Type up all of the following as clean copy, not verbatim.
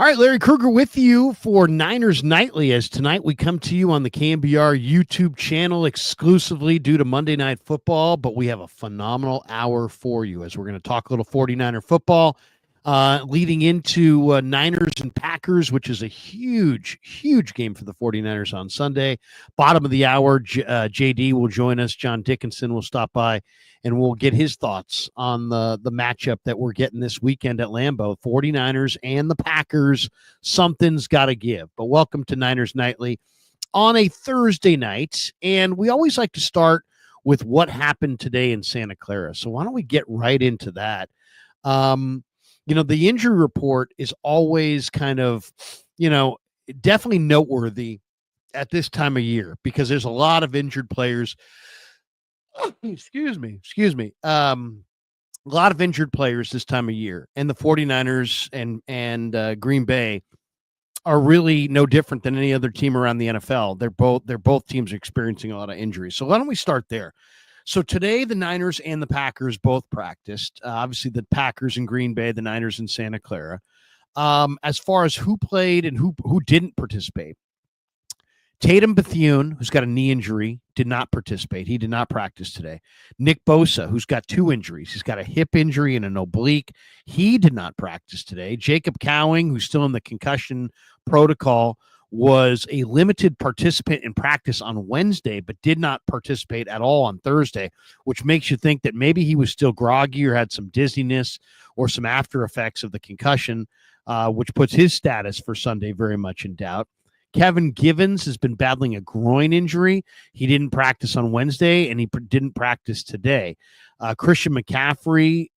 All right, Larry Krueger with you for Niners Nightly, as tonight we come to you on the KNBR YouTube channel exclusively due to Monday Night Football, but we have a phenomenal hour for you as we're going to talk a little 49er football leading into Niners and Packers, which is a huge, huge game for the 49ers on Sunday. Bottom of the hour, JD will join us. John Dickinson will stop by, and we'll get his thoughts on the matchup that we're getting this weekend at Lambeau. 49ers and the Packers, something's got to give. But welcome to Niners Nightly on a Thursday night, and we always like to start with what happened today in Santa Clara. So why don't we get right into that? The injury report is always kind of, definitely noteworthy at this time of year because there's a lot of injured players. Excuse me. A lot of injured players this time of year, and the 49ers and Green Bay are really no different than any other team around the NFL. They're both teams experiencing a lot of injuries. So why don't we start there? So today, the Niners and the Packers both practiced. Obviously, the Packers in Green Bay, the Niners in Santa Clara. As far as who played and who didn't participate, Tatum Bethune, who's got a knee injury, did not participate. He did not practice today. Nick Bosa, who's got two injuries. He's got a hip injury and an oblique. He did not practice today. Jacob Cowing, who's still in the concussion protocol, was a limited participant in practice on Wednesday, but did not participate at all on Thursday, which makes you think that maybe he was still groggy or had some dizziness or some after effects of the concussion, which puts his status for Sunday very much in doubt. Kevin Givens has been battling a groin injury. He didn't practice on Wednesday, and he didn't practice today. Christian McCaffrey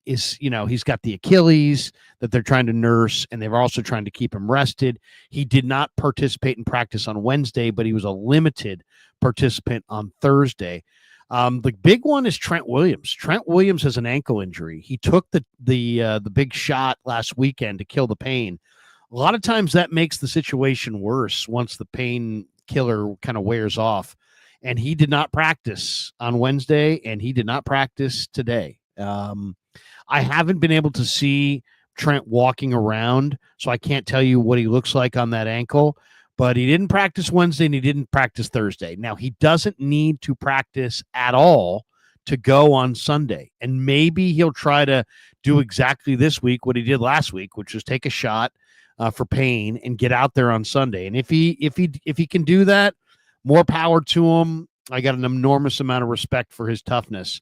he's got the Achilles that they're trying to nurse, and they're also trying to keep him rested. He did not participate in practice on Wednesday, but he was a limited participant on Thursday. The big one is Trent Williams. Trent Williams has an ankle injury. He took the big shot last weekend to kill the pain. A lot of times that makes the situation worse once the painkiller kind of wears off. And he did not practice on Wednesday, and he did not practice today. I haven't been able to see Trent walking around, so I can't tell you what he looks like on that ankle, but he didn't practice Wednesday and he didn't practice Thursday. Now, he doesn't need to practice at all to go on Sunday, and maybe he'll try to do exactly this week what he did last week, which was take a shot for pain and get out there on Sunday. And if he can do that, more power to him. I got an enormous amount of respect for his toughness.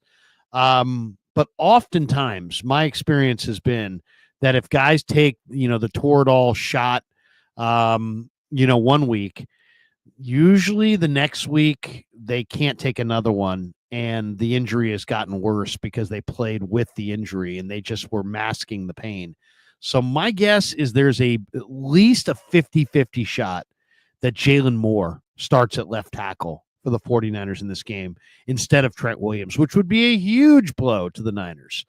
But oftentimes my experience has been that if guys take, the Toradol shot, 1 week, usually the next week they can't take another one, and the injury has gotten worse because they played with the injury and they just were masking the pain. So my guess is there's at least a 50-50 shot that Jalen Moore starts at left tackle for the 49ers in this game instead of Trent Williams, which would be a huge blow to the Niners.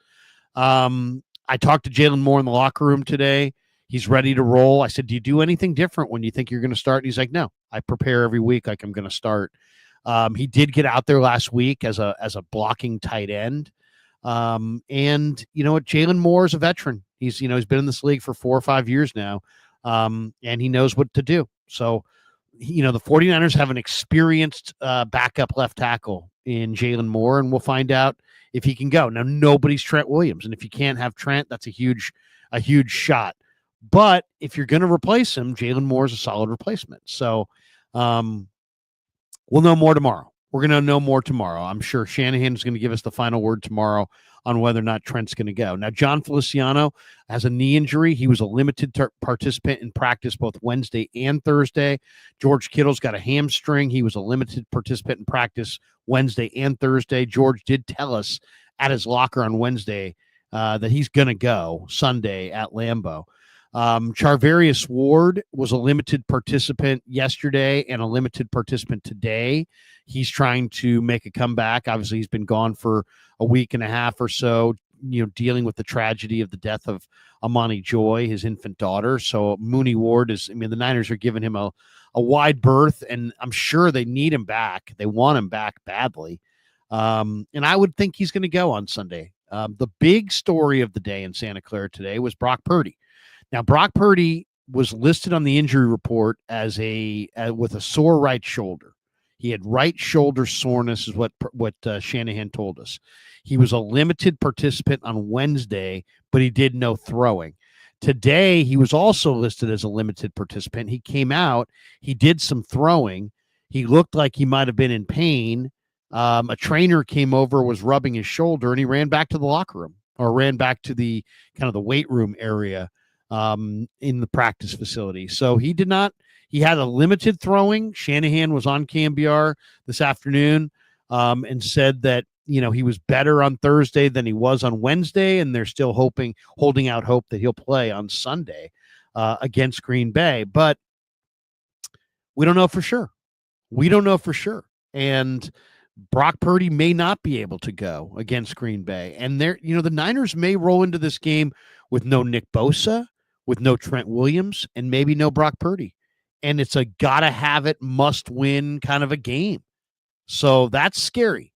I talked to Jalen Moore in the locker room today. He's ready to roll. I said, do you do anything different when you think you're going to start? And he's like, no, I prepare every week like I'm going to start. He did get out there last week as a blocking tight end. And you know what? Jalen Moore is a veteran. He's been in this league for 4 or 5 years now. And he knows what to do. So, the 49ers have an experienced backup left tackle in Jalen Moore, and we'll find out if he can go. Now, nobody's Trent Williams, and if you can't have Trent, that's a huge shot. But if you're going to replace him, Jalen Moore is a solid replacement. So we'll know more tomorrow. We're going to know more tomorrow. I'm sure Shanahan is going to give us the final word tomorrow on whether or not Trent's going to go. Now, John Feliciano has a knee injury. He was a limited participant in practice both Wednesday and Thursday. George Kittle's got a hamstring. He was a limited participant in practice Wednesday and Thursday. George did tell us at his locker on Wednesday that he's going to go Sunday at Lambeau. Charvarius Ward was a limited participant yesterday and a limited participant today. He's trying to make a comeback. Obviously, he's been gone for a week and a half or so, dealing with the tragedy of the death of Amani Joy, his infant daughter. So Mooney Ward the Niners are giving him a wide berth, and I'm sure they need him back. They want him back badly. And I would think he's going to go on Sunday. The big story of the day in Santa Clara today was Brock Purdy. Now, Brock Purdy was listed on the injury report as with a sore right shoulder. He had right shoulder soreness, is what Shanahan told us. He was a limited participant on Wednesday, but he did no throwing. Today, he was also listed as a limited participant. He came out, he did some throwing. He looked like he might have been in pain. A trainer came over, was rubbing his shoulder, and he ran back to the locker room or ran back to the kind of the weight room area in the practice facility. So he did not. He had a limited throwing. Shanahan was on KMBR this afternoon and said that he was better on Thursday than he was on Wednesday, and they're still holding out hope that he'll play on Sunday against Green Bay. But we don't know for sure. And Brock Purdy may not be able to go against Green Bay. And the Niners may roll into this game with no Nick Bosa, with no Trent Williams, and maybe no Brock Purdy. And it's a gotta have it, must win kind of a game. So that's scary.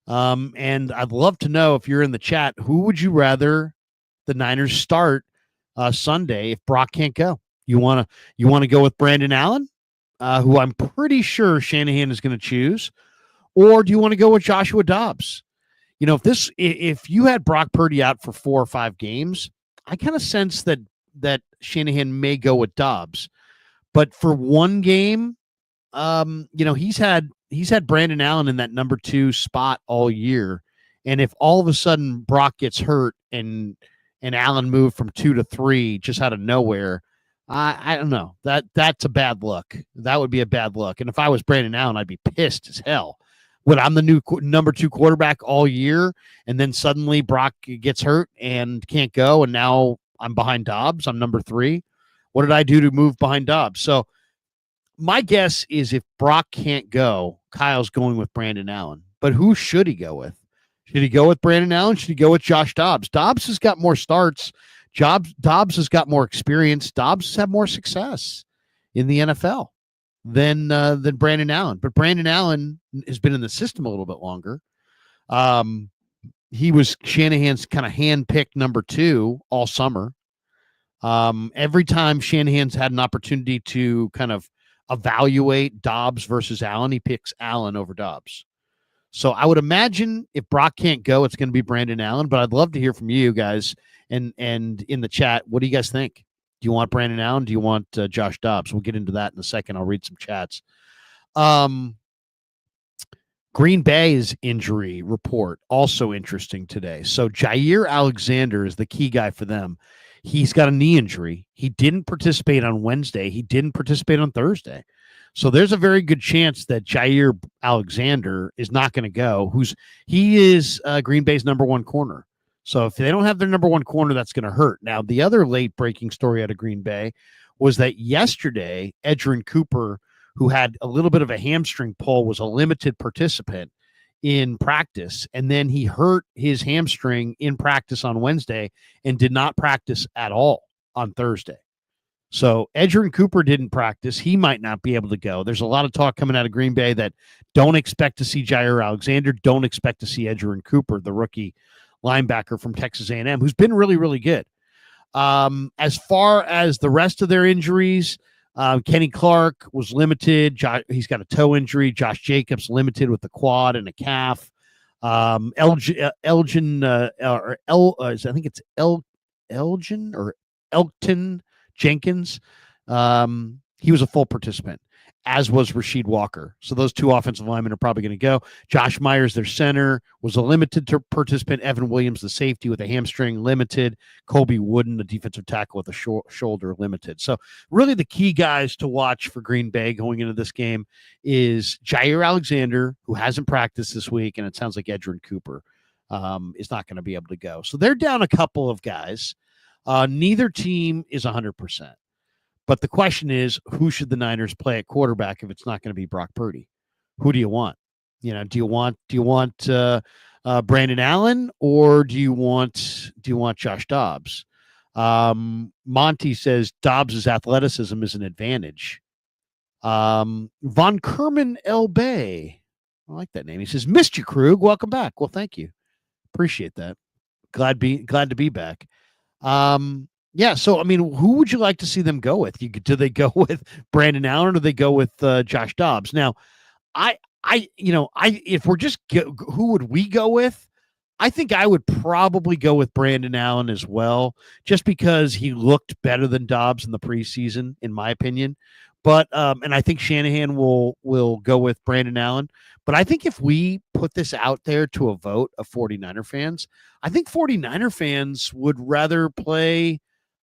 And I'd love to know, if you're in the chat, who would you rather the Niners start Sunday if Brock can't go? You want to go with Brandon Allen, who I'm pretty sure Shanahan is going to choose, or do you want to go with Joshua Dobbs? If you had Brock Purdy out for 4 or 5 games, I kind of sense that Shanahan may go with Dobbs. But for one game, he's had Brandon Allen in that number 2 spot all year. And if all of a sudden Brock gets hurt and Allen moved from 2 to 3 just out of nowhere, I don't know. That's a bad look. That would be a bad look. And if I was Brandon Allen, I'd be pissed as hell. When I'm the new number 2 quarterback all year, and then suddenly Brock gets hurt and can't go, and now I'm behind Dobbs. I'm number 3. What did I do to move behind Dobbs? So my guess is if Brock can't go, Kyle's going with Brandon Allen. But who should he go with? Should he go with Brandon Allen? Should he go with Josh Dobbs? Dobbs has got more starts. Dobbs has got more experience. Dobbs has had more success in the NFL than Brandon Allen. But Brandon Allen has been in the system a little bit longer. He was Shanahan's kind of hand-picked number 2 all summer. Every time Shanahan's had an opportunity to kind of evaluate Dobbs versus Allen, he picks Allen over Dobbs. So I would imagine if Brock can't go, it's going to be Brandon Allen. But I'd love to hear from you guys and in the chat. What do you guys think? Do you want Brandon Allen? Do you want Josh Dobbs? We'll get into that in a second. I'll read some chats. Green Bay's injury report, also interesting today. So Jair Alexander is the key guy for them. He's got a knee injury. He didn't participate on Wednesday. He didn't participate on Thursday. So there's a very good chance that Jair Alexander is not going to go. He is Green Bay's number 1 corner. So if they don't have their number 1 corner, that's going to hurt. Now, the other late breaking story out of Green Bay was that yesterday, Edgerrin Cooper, who had a little bit of a hamstring pull, was a limited participant in practice, and then he hurt his hamstring in practice on Wednesday and did not practice at all on Thursday. So Edgerrin Cooper didn't practice. He might not be able to go. There's a lot of talk coming out of Green Bay that don't expect to see Jair Alexander, don't expect to see Edgerrin Cooper, the rookie linebacker from Texas A&M, who's been really, really good. As far as the rest of their injuries, Kenny Clark was limited. He's got a toe injury. Josh Jacobs limited with the quad and a calf. Elgin Jenkins. He was a full participant, as was Rasheed Walker. So those 2 offensive linemen are probably going to go. Josh Myers, their center, was a limited participant. Evan Williams, the safety, with a hamstring, limited. Colby Wooden, the defensive tackle, with a shoulder, limited. So really the key guys to watch for Green Bay going into this game is Jair Alexander, who hasn't practiced this week, and it sounds like Edgerrin Cooper is not going to be able to go. So they're down a couple of guys. Neither team is 100%. But the question is, who should the Niners play at quarterback if it's not going to be Brock Purdy? Who do you want? Do you want Brandon Allen, or do you want Josh Dobbs? Monty says Dobbs' athleticism is an advantage. Von Kerman El Bay, I like that name. He says, "Missed you, Krug. Welcome back." Well, thank you. Appreciate that. Glad to be back. Yeah, so I mean, who would you like to see them go with? Do they go with Brandon Allen or do they go with Josh Dobbs? Now, if we're just who would we go with? I think I would probably go with Brandon Allen as well, just because he looked better than Dobbs in the preseason, in my opinion. But and I think Shanahan will go with Brandon Allen. But I think if we put this out there to a vote of 49er fans, I think 49er fans would rather play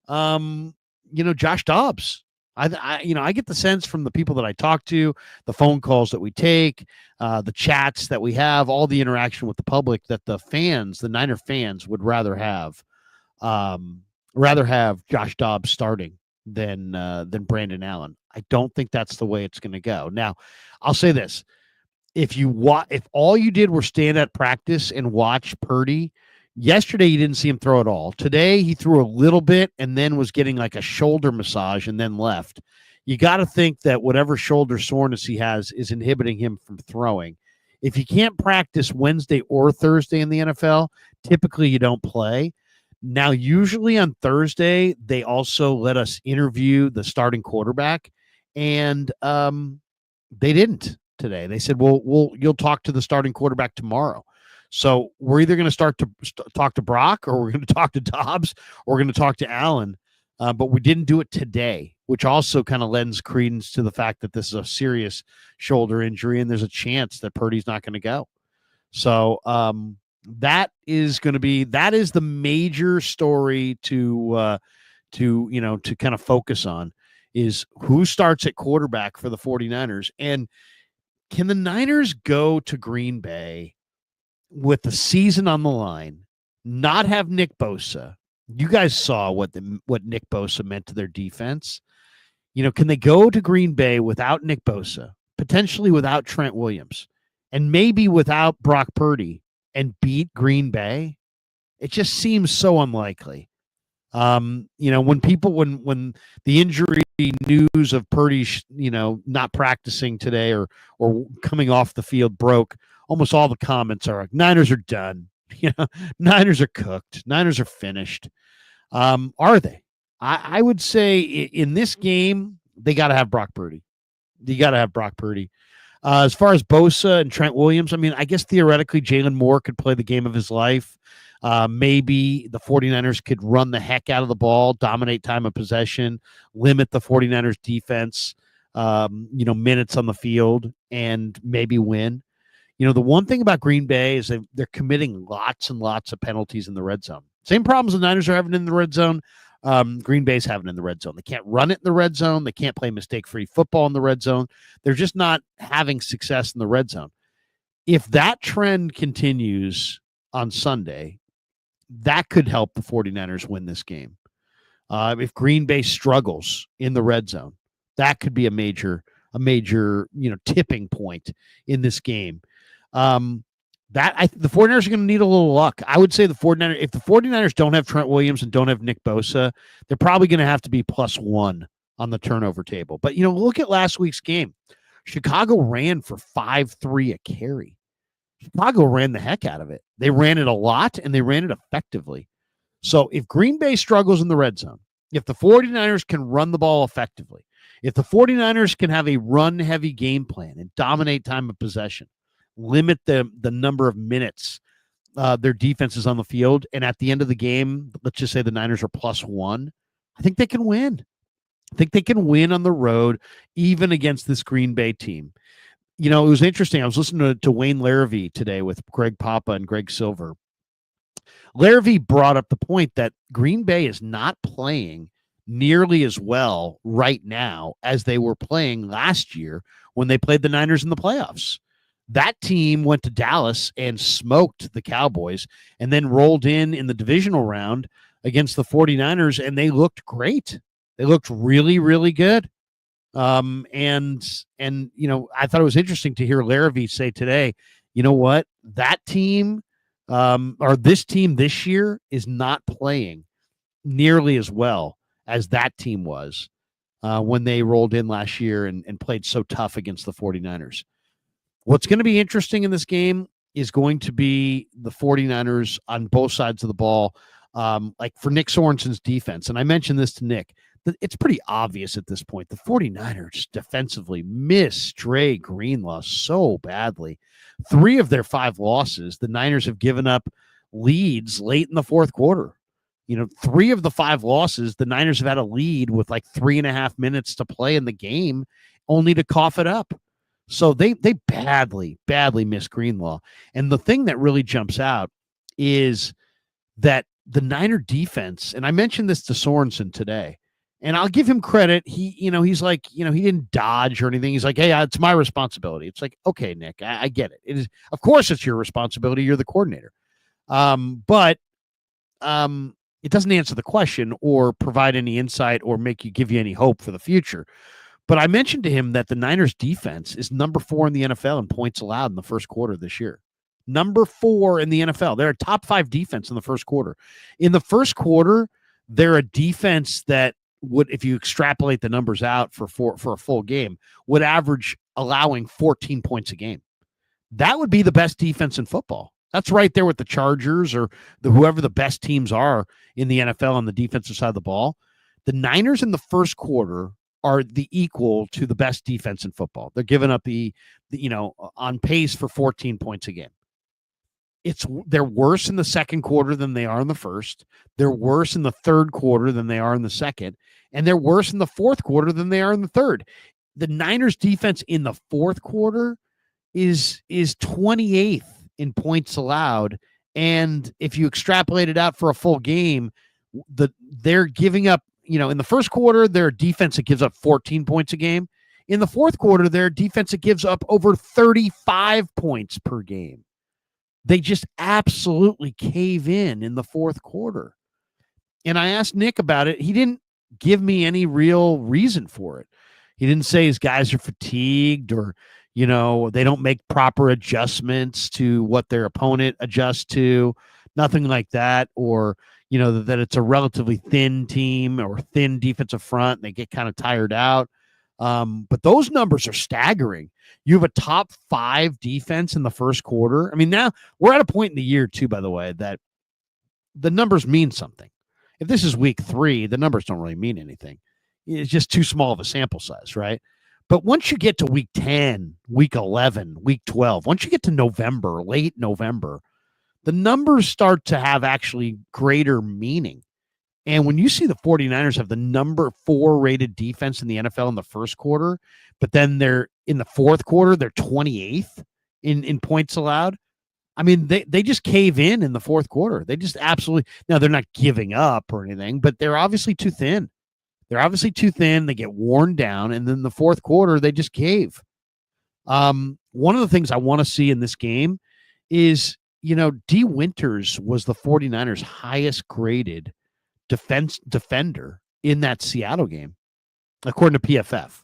Josh Dobbs. I get the sense from the people that I talk to, the phone calls that we take, the chats that we have, all the interaction with the public, that the Niner fans would rather have Josh Dobbs starting than Brandon Allen. I don't think that's the way it's going to go. Now, I'll say this: if all you did were stand at practice and watch Purdy. Yesterday, you didn't see him throw at all. Today, he threw a little bit and then was getting like a shoulder massage and then left. You got to think that whatever shoulder soreness he has is inhibiting him from throwing. If you can't practice Wednesday or Thursday in the NFL, typically you don't play. Now, usually on Thursday, they also let us interview the starting quarterback, and they didn't today. They said, "Well, you'll talk to the starting quarterback tomorrow." So we're either going to talk to Brock, or we're going to talk to Dobbs, or we're going to talk to Allen. But we didn't do it today, which also kind of lends credence to the fact that this is a serious shoulder injury, and there's a chance that Purdy's not going to go. So that is the major story to kind of focus on, is who starts at quarterback for the 49ers, and can the Niners go to Green Bay with the season on the line, not have Nick Bosa? You guys saw what Nick Bosa meant to their defense. Can they go to Green Bay without Nick Bosa, potentially without Trent Williams, and maybe without Brock Purdy, and beat Green Bay? It just seems so unlikely. When the injury news of Purdy, not practicing today or coming off the field broke, almost all the comments are like, Niners are done. Niners are cooked. Niners are finished. Are they? I would say in this game, they got to have Brock Purdy. You got to have Brock Purdy. As far as Bosa and Trent Williams, I mean, I guess theoretically Jalen Moore could play the game of his life. Maybe the 49ers could run the heck out of the ball, dominate time of possession, limit the 49ers defense, minutes on the field, and maybe win. The one thing about Green Bay is they're committing lots and lots of penalties in the red zone. Same problems the Niners are having in the red zone. Green Bay's having in the red zone. They can't run it in the red zone. They can't play mistake-free football in the red zone. They're just not having success in the red zone. If that trend continues on Sunday, that could help the 49ers win this game. If Green Bay struggles in the red zone, that could be a major tipping point in this game. The 49ers are going to need a little luck. I would say if the 49ers don't have Trent Williams and don't have Nick Bosa, they're probably going to have to be +1 on the turnover table. But, look at last week's game. Chicago ran for 5.3 a carry. Chicago ran the heck out of it. They ran it a lot, and they ran it effectively. So if Green Bay struggles in the red zone, if the 49ers can run the ball effectively, if the 49ers can have a run-heavy game plan and dominate time of possession, limit the number of minutes their defense is on the field, and at the end of the game, let's just say the Niners are +1, I think they can win. I think they can win on the road, even against this Green Bay team. It was interesting. I was listening to Wayne Larrivee today with Greg Papa and Greg Silver. Larrivee brought up the point that Green Bay is not playing nearly as well right now as they were playing last year when they played the Niners in the playoffs. That team went to Dallas and smoked the Cowboys and then rolled in the divisional round against the 49ers, and they looked great. They looked really, really good. I thought it was interesting to hear Larrivee say today, you know what, that team or this team this year is not playing nearly as well as that team was when they rolled in last year and played so tough against the 49ers. What's going to be interesting in this game is going to be the 49ers on both sides of the ball. like for Nick Sorensen's defense. And I mentioned this to Nick. It's pretty obvious at this point. The 49ers defensively miss Dre Greenlaw so badly. 3 of their 5 losses, the Niners have given up leads late in the fourth quarter. 3 of the 5 losses, the Niners have had a lead with like 3.5 minutes to play in the game, only to cough it up. So they badly miss Greenlaw. And the thing that really jumps out is that the Niner defense, and I mentioned this to Sorensen today, and I'll give him credit. He's like, he didn't dodge or anything. He's like, hey, it's my responsibility. It's like, okay, Nick, I get it. It is, of course, it's your responsibility. You're the coordinator. But it doesn't answer the question or provide any insight or give you any hope for the future. But I mentioned to him that the Niners defense is number 4 in the NFL in points allowed in the first quarter this year. Number 4 in the NFL. They're a top 5 defense in the first quarter. In the first quarter, they're a defense that would, if you extrapolate the numbers out for a full game, would average allowing 14 points a game. That would be the best defense in football. That's right there with the Chargers or whoever the best teams are in the NFL on the defensive side of the ball. The Niners in the first quarter are the equal to the best defense in football. They're giving up on pace for 14 points a game. They're worse in the second quarter than they are in the first. They're worse in the third quarter than they are in the second. And they're worse in the fourth quarter than they are in the third. The Niners defense in the fourth quarter is 28th in points allowed. And if you extrapolate it out for a full game, they're giving up, in the first quarter, their defense that gives up 14 points a game. In the fourth quarter, their defense that gives up over 35 points per game. They just absolutely cave in the fourth quarter. And I asked Nick about it. He didn't give me any real reason for it. He didn't say his guys are fatigued or, they don't make proper adjustments to what their opponent adjusts to, nothing like that. Or, that it's a relatively thin team or thin defensive front. And they get kind of tired out. But those numbers are staggering. You have a top 5 defense in the first quarter. I mean, now we're at a point in the year too, by the way, that the numbers mean something. If this is week 3, the numbers don't really mean anything. It's just too small of a sample size, right? But once you get to week 10, week 11, week 12, once you get to November, late November, the numbers start to have actually greater meaning. And when you see the 49ers have the number 4 rated defense in the NFL in the first quarter, but then they're in the fourth quarter, they're 28th in points allowed. I mean, they just cave in the fourth quarter. They just absolutely, now they're not giving up or anything, but they're obviously too thin. They get worn down. And then the fourth quarter, they just cave. One of the things I want to see in this game is, D. Winters was the 49ers highest graded defender in that Seattle game, according to PFF.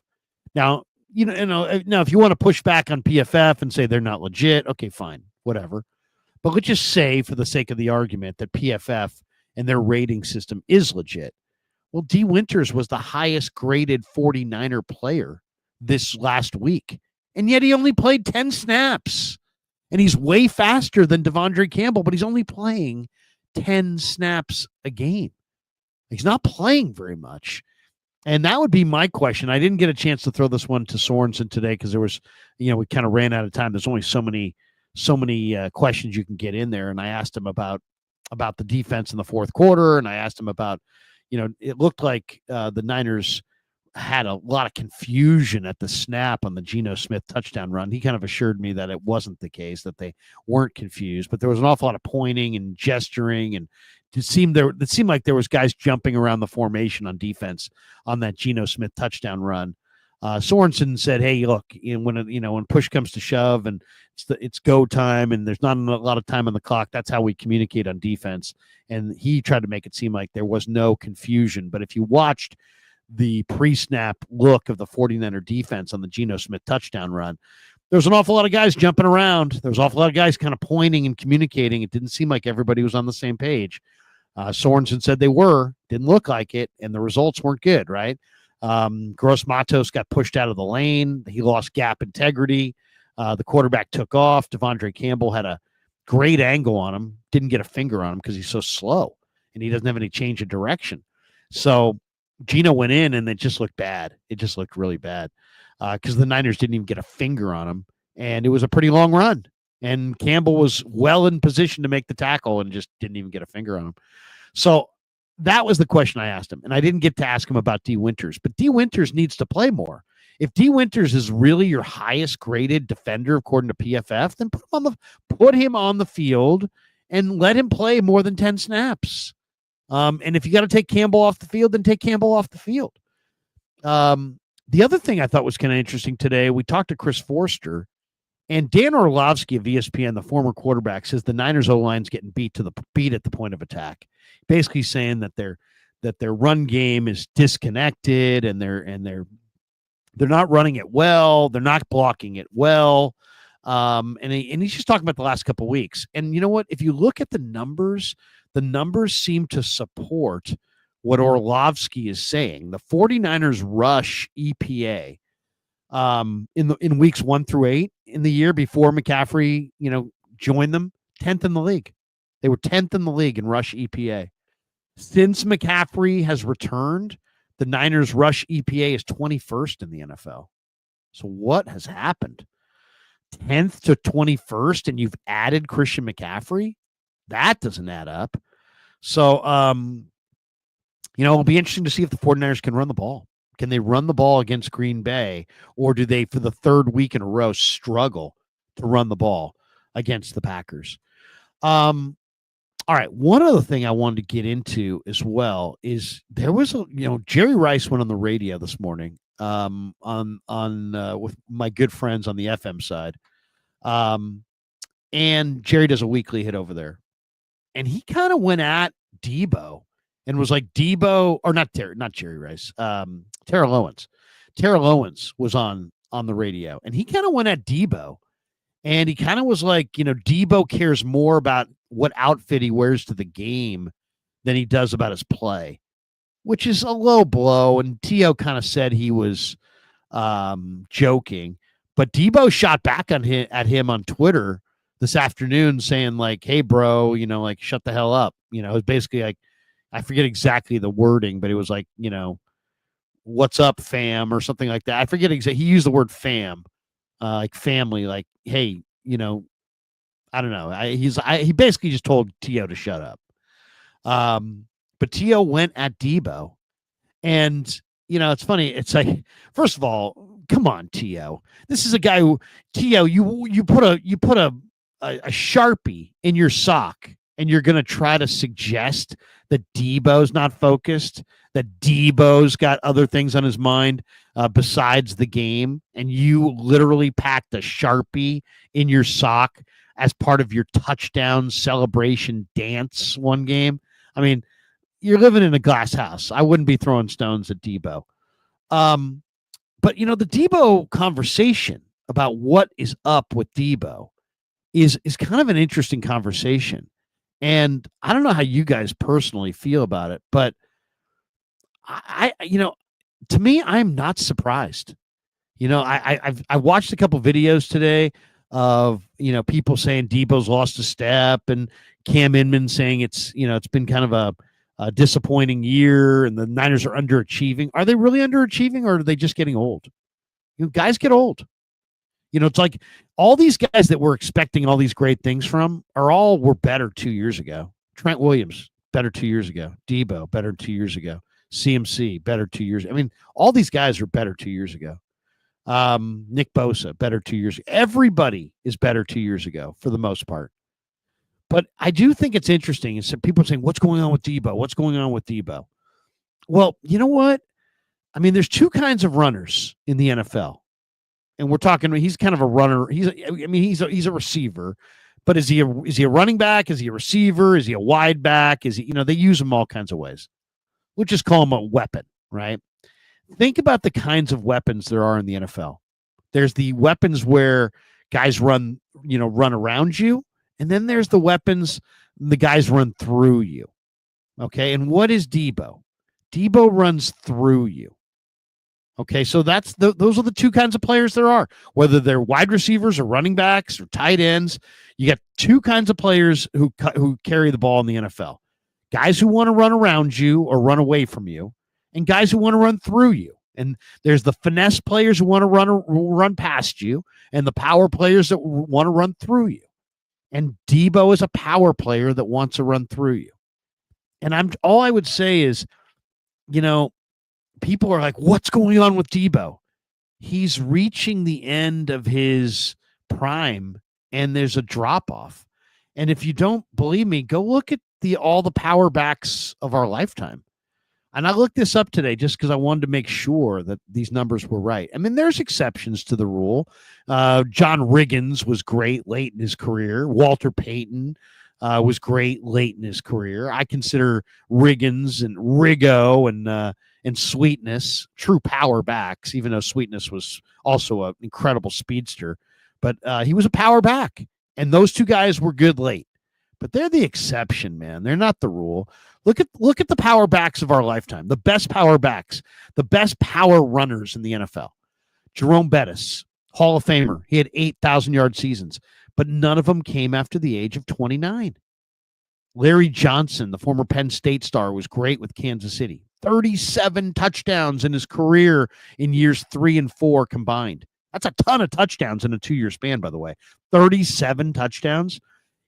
Now, now if you want to push back on PFF and say they're not legit, okay, fine, whatever. But let's just say, for the sake of the argument, that PFF and their rating system is legit. Well, D. Winters was the highest graded 49er player this last week, and yet he only played 10 snaps. And he's way faster than Devondre Campbell, but he's only playing 10 snaps a game. He's not playing very much. And that would be my question. I didn't get a chance to throw this one to Sorensen today because there was, we kind of ran out of time. There's only so many questions you can get in there. And I asked him about the defense in the fourth quarter. And I asked him about, it looked like the Niners had a lot of confusion at the snap on the Geno Smith touchdown run. He kind of assured me that it wasn't the case, that they weren't confused, but there was an awful lot of pointing and gesturing, and it seemed like there was guys jumping around the formation on defense on that Geno Smith touchdown run. Sorensen said, "Hey, look, when push comes to shove and it's go time and there's not a lot of time on the clock, that's how we communicate on defense." And he tried to make it seem like there was no confusion. But if you watched the pre-snap look of the 49er defense on the Geno Smith touchdown run, there's an awful lot of guys jumping around. There's an awful lot of guys kind of pointing and communicating. It didn't seem like everybody was on the same page. Sorensen said they were, didn't look like it, and the results weren't good, right? Gross Matos got pushed out of the lane. He lost gap integrity. The quarterback took off. Devondre Campbell had a great angle on him, didn't get a finger on him because he's so slow. and he doesn't have any change of direction. So Geno went in, and it just looked bad. It just looked really bad because the Niners didn't even get a finger on him, and it was a pretty long run. And Campbell was well in position to make the tackle and just didn't even get a finger on him. So that was the question I asked him. And I didn't get to ask him about D. Winters, but D. Winters needs to play more. If D. Winters is really your highest graded defender, according to PFF, then put him on the field and let him play more than 10 snaps. And if you got to take Campbell off the field, then take Campbell off the field. The other thing I thought was kind of interesting today, we talked to Chris Forster, and Dan Orlovsky of ESPN, the former quarterback, says the Niners O-line's getting beat at the point of attack. Basically saying that their run game is disconnected and they're not running it well, they're not blocking it well. And he's just talking about the last couple of weeks. And you know what? If you look at the numbers seem to support what Orlovsky is saying. The 49ers rush EPA in weeks 1 through 8 in the year before McCaffrey, joined them, 10th in the league. They were 10th in the league in rush EPA. Since McCaffrey has returned, the Niners rush EPA is 21st in the NFL. So what has happened? 10th to 21st, and you've added Christian McCaffrey? That doesn't add up. So, it'll be interesting to see if the 49ers can run the ball. Can they run the ball against Green Bay, or do they, for the third week in a row, struggle to run the ball against the Packers? All right, one other thing I wanted to get into as well is there was Jerry Rice went on the radio this morning on with my good friends on the FM side, and Jerry does a weekly hit over there, and he kind of went at Debo and was like, Debo, or not Jerry Rice, Terrell Owens. Terrell Owens was on the radio, and he kind of went at Debo, and he kind of was like, Debo cares more about what outfit he wears to the game than he does about his play, which is a low blow. And T.O. kind of said he was joking, but Debo shot back at him on Twitter this afternoon saying like, hey, bro, shut the hell up. It was basically like, I forget exactly the wording, but it was like, what's up, fam, or something like that. I forget exactly. He used the word fam, like family, like, hey, I don't know. He basically just told T.O. to shut up. But T.O. went at Debo, and it's funny. It's like, first of all, come on, T.O. This is a guy who, T.O. You put a Sharpie in your sock, and you're going to try to suggest that Debo's not focused, that Debo's got other things on his mind besides the game, and you literally packed a Sharpie in your sock as part of your touchdown celebration dance one game. I mean, you're living in a glass house. I wouldn't be throwing stones at Debo. But, the Debo conversation about what is up with Debo is kind of an interesting conversation. And I don't know how you guys personally feel about it, but I to me, I'm not surprised. I watched a couple videos today of, people saying Debo's lost a step, and Cam Inman saying it's been kind of a disappointing year and the Niners are underachieving. Are they really underachieving, or are they just getting old? Guys get old. It's like all these guys that we're expecting all these great things from were better 2 years ago. Trent Williams, better 2 years ago. Debo, better 2 years ago. CMC, better 2 years. I mean, all these guys are better 2 years ago. Nick Bosa, better 2 years ago. Everybody is better 2 years ago for the most part. But I do think it's interesting. And so people are saying, what's going on with Debo? What's going on with Debo? Well, you know what? I mean, there's two kinds of runners in the NFL. And we're talking, he's kind of a runner. He's a receiver, but is he a running back? Is he a receiver? Is he a wide back? Is he, they use him all kinds of ways. We'll just call him a weapon, right? Think about the kinds of weapons there are in the NFL. There's the weapons where guys run around you. And then there's the weapons, the guys run through you. Okay. And what is Debo? Debo runs through you. Okay. So those are the two kinds of players there are, whether they're wide receivers or running backs or tight ends. You got two kinds of players who carry the ball in the NFL. guys who want to run around you or run away from you, and guys who want to run through you. And there's the finesse players who want to run past you, and the power players that want to run through you. And Debo is a power player that wants to run through you. And all I would say is, people are like, what's going on with Debo? He's reaching the end of his prime, and there's a drop off. And if you don't believe me, go look at all the power backs of our lifetime. And I looked this up today just because I wanted to make sure that these numbers were right. I mean, there's exceptions to the rule. John Riggins was great late in his career. Walter Payton was great late in his career. I consider Riggins and Riggo and Sweetness true power backs, even though Sweetness was also an incredible speedster. But he was a power back, and those two guys were good late. But they're the exception, man. They're not the rule. Look at the power backs of our lifetime, the best power backs, the best power runners in the NFL. Jerome Bettis, Hall of Famer. He had 8,000-yard seasons, but none of them came after the age of 29. Larry Johnson, the former Penn State star, was great with Kansas City. 37 touchdowns in his career in years 3 and 4 combined. That's a ton of touchdowns in a 2-year span, by the way. 37 touchdowns.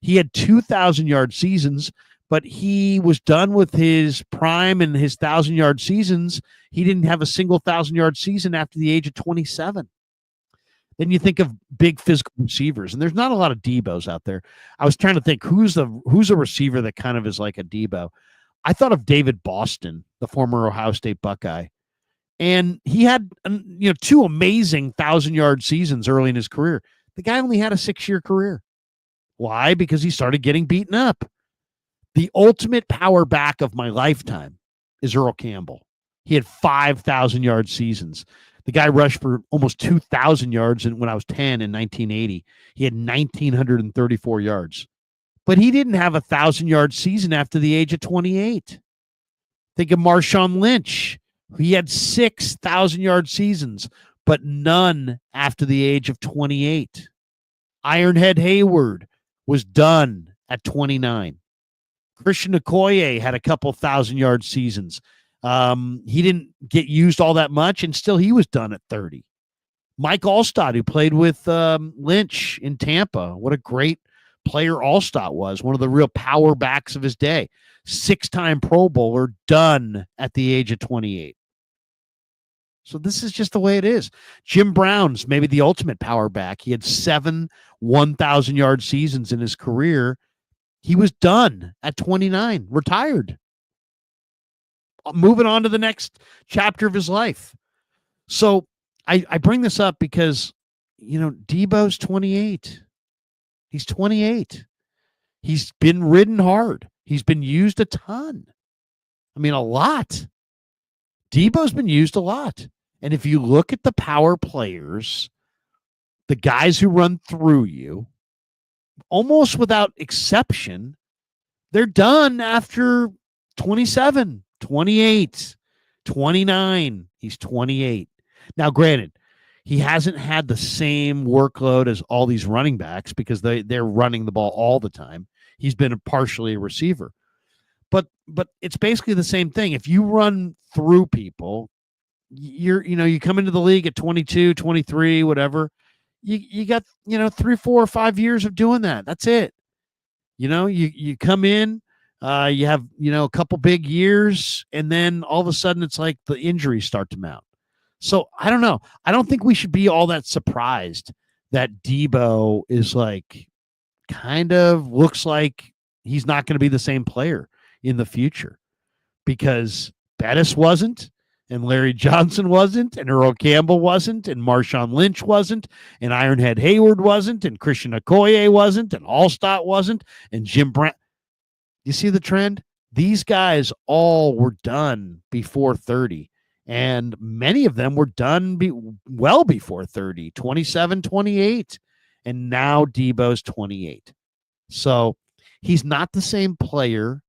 He had 2,000-yard seasons, but he was done with his prime and his 1,000-yard seasons. He didn't have a single 1,000-yard season after the age of 27. Then you think of big physical receivers, and there's not a lot of Debos out there. I was trying to think who's a receiver that kind of is like a Debo. I thought of David Boston, the former Ohio State Buckeye, and he had 2 amazing 1,000-yard seasons early in his career. The guy only had a 6-year career. Why? Because he started getting beaten up. The ultimate power back of my lifetime is Earl Campbell. He had 5,000-yard seasons. The guy rushed for almost 2,000 yards when I was 10 in 1980. He had 1,934 yards. But he didn't have a 1,000-yard season after the age of 28. Think of Marshawn Lynch. He had 6,000-yard seasons, but none after the age of 28. Ironhead Hayward was done at 29. Christian Okoye had a couple 1,000-yard seasons. He didn't get used all that much, and still he was done at 30. Mike Allstott, who played with Lynch in Tampa, what a great player Allstott was, one of the real power backs of his day. 6-time Pro Bowler, done at the age of 28. So this is just the way it is. Jim Brown's maybe the ultimate power back. He had 7 1,000-yard seasons in his career. He was done at 29, retired. Moving on to the next chapter of his life. So I bring this up because, Debo's 28. He's 28. He's been ridden hard. He's been used a ton. I mean, a lot. Debo's been used a lot. And if you look at the power players, the guys who run through you, almost without exception, they're done after 27, 28, 29. He's 28. Now, granted, he hasn't had the same workload as all these running backs because they're running the ball all the time. He's been partially a receiver. But it's basically the same thing. If you run through people, you come into the league at 22, 23, whatever. You got 3, 4, or 5 years of doing that. That's it. You come in, you have a couple big years, and then all of a sudden it's like the injuries start to mount. So I don't know. I don't think we should be all that surprised that Debo is like kind of looks like he's not going to be the same player in the future, because Bettis wasn't, and Larry Johnson wasn't, and Earl Campbell wasn't, and Marshawn Lynch wasn't, and Ironhead Hayward wasn't, and Christian Okoye wasn't, and Allstott wasn't, and Jim Brown. You see the trend? These guys all were done before 30, and many of them were done well before 30, 27, 28, and now Debo's 28. So he's not the same player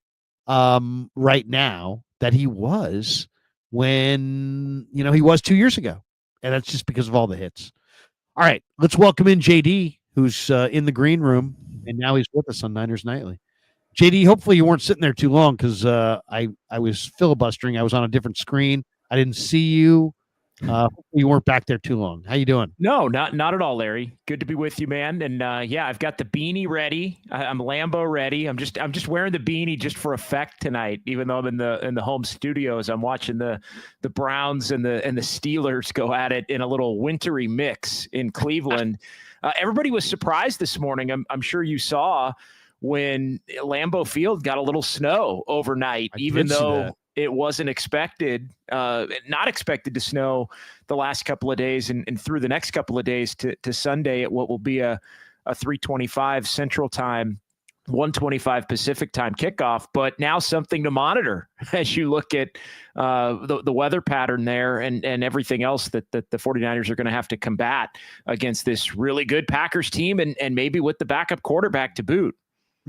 right now that he was when he was 2 years ago, and that's just because of all the hits. All right, let's welcome in JD, who's in the green room, and now he's with us on Niners Nightly. JD, hopefully you weren't sitting there too long because I was filibustering. I was on a different screen. I didn't see you. Hopefully you weren't back there too long. How you doing? No, not at all, Larry. Good to be with you, man. And yeah, I've got the beanie ready. I'm Lambo ready. I'm just wearing the beanie just for effect tonight, even though I'm in the home studios. I'm watching the Browns and the Steelers go at it in a little wintry mix in Cleveland. Everybody was surprised this morning. I'm sure you saw when Lambeau Field got a little snow overnight, even though it wasn't expected, not expected to snow the last couple of days and through the next couple of days to Sunday at what will be a 3:25 Central Time, 1:25 Pacific Time kickoff. But now something to monitor as you look at the weather pattern there and everything else that the 49ers are going to have to combat against this really good Packers team and maybe with the backup quarterback to boot.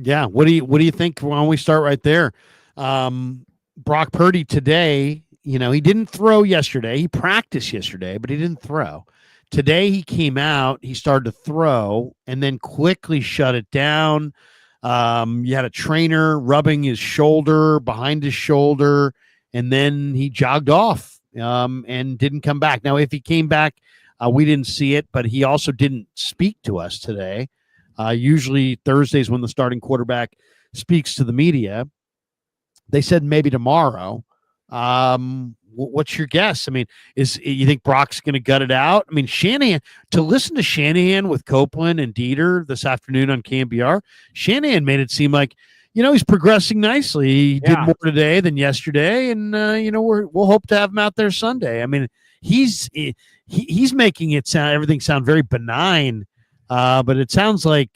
Yeah. What do you think? Why don't we start right there? Brock Purdy today, he didn't throw yesterday. He practiced yesterday, but he didn't throw. Today he came out, he started to throw, and then quickly shut it down. You had a trainer rubbing his shoulder, behind his shoulder, and then he jogged off and didn't come back. Now, if he came back, we didn't see it, but he also didn't speak to us today. Usually Thursdays when the starting quarterback speaks to the media. They said maybe tomorrow. What's your guess? I mean, you think Brock's going to gut it out? I mean, Shanahan, to listen to Shanahan with Copeland and Dieter this afternoon on KMBR, Shanahan made it seem like, he's progressing nicely. He did more today than yesterday, and we'll hope to have him out there Sunday. I mean, he's making everything sound very benign, but it sounds like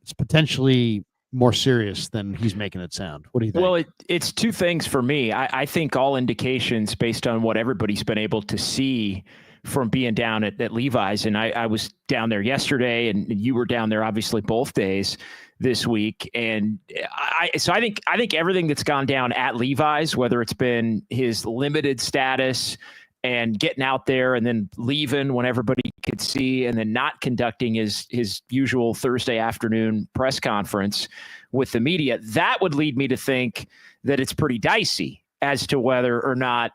it's potentially more serious than he's making it sound. What do you think? Well, it's two things for me. I think all indications based on what everybody's been able to see from being down at Levi's. And I was down there yesterday and you were down there obviously both days this week. And I think everything that's gone down at Levi's, whether it's been his limited status and getting out there and then leaving when everybody could see and then not conducting his usual Thursday afternoon press conference with the media, that would lead me to think that it's pretty dicey as to whether or not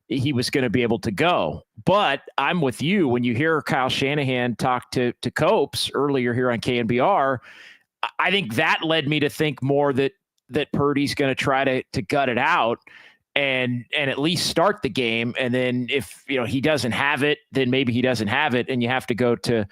he was going to be able to go. But I'm with you when you hear Kyle Shanahan talk to Copes earlier here on KNBR. I think that led me to think more that Purdy's going to try to gut it out and at least start the game. And then if he doesn't have it, then maybe he doesn't have it, and you have to go to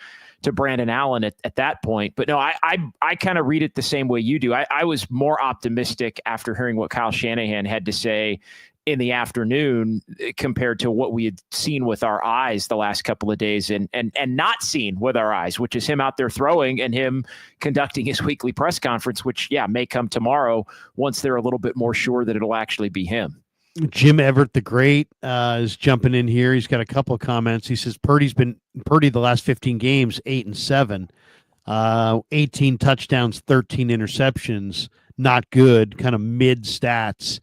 Brandon Allen at that point. But no, I kind of read it the same way you do. I was more optimistic after hearing what Kyle Shanahan had to say in the afternoon compared to what we had seen with our eyes the last couple of days and not seen with our eyes, which is him out there throwing and him conducting his weekly press conference, which may come tomorrow once they're a little bit more sure that it'll actually be him. Jim Everett the Great is jumping in here. He's got a couple of comments. He says Purdy the last 15 games, 8-7, 18 touchdowns, 13 interceptions. Not good, kind of mid stats.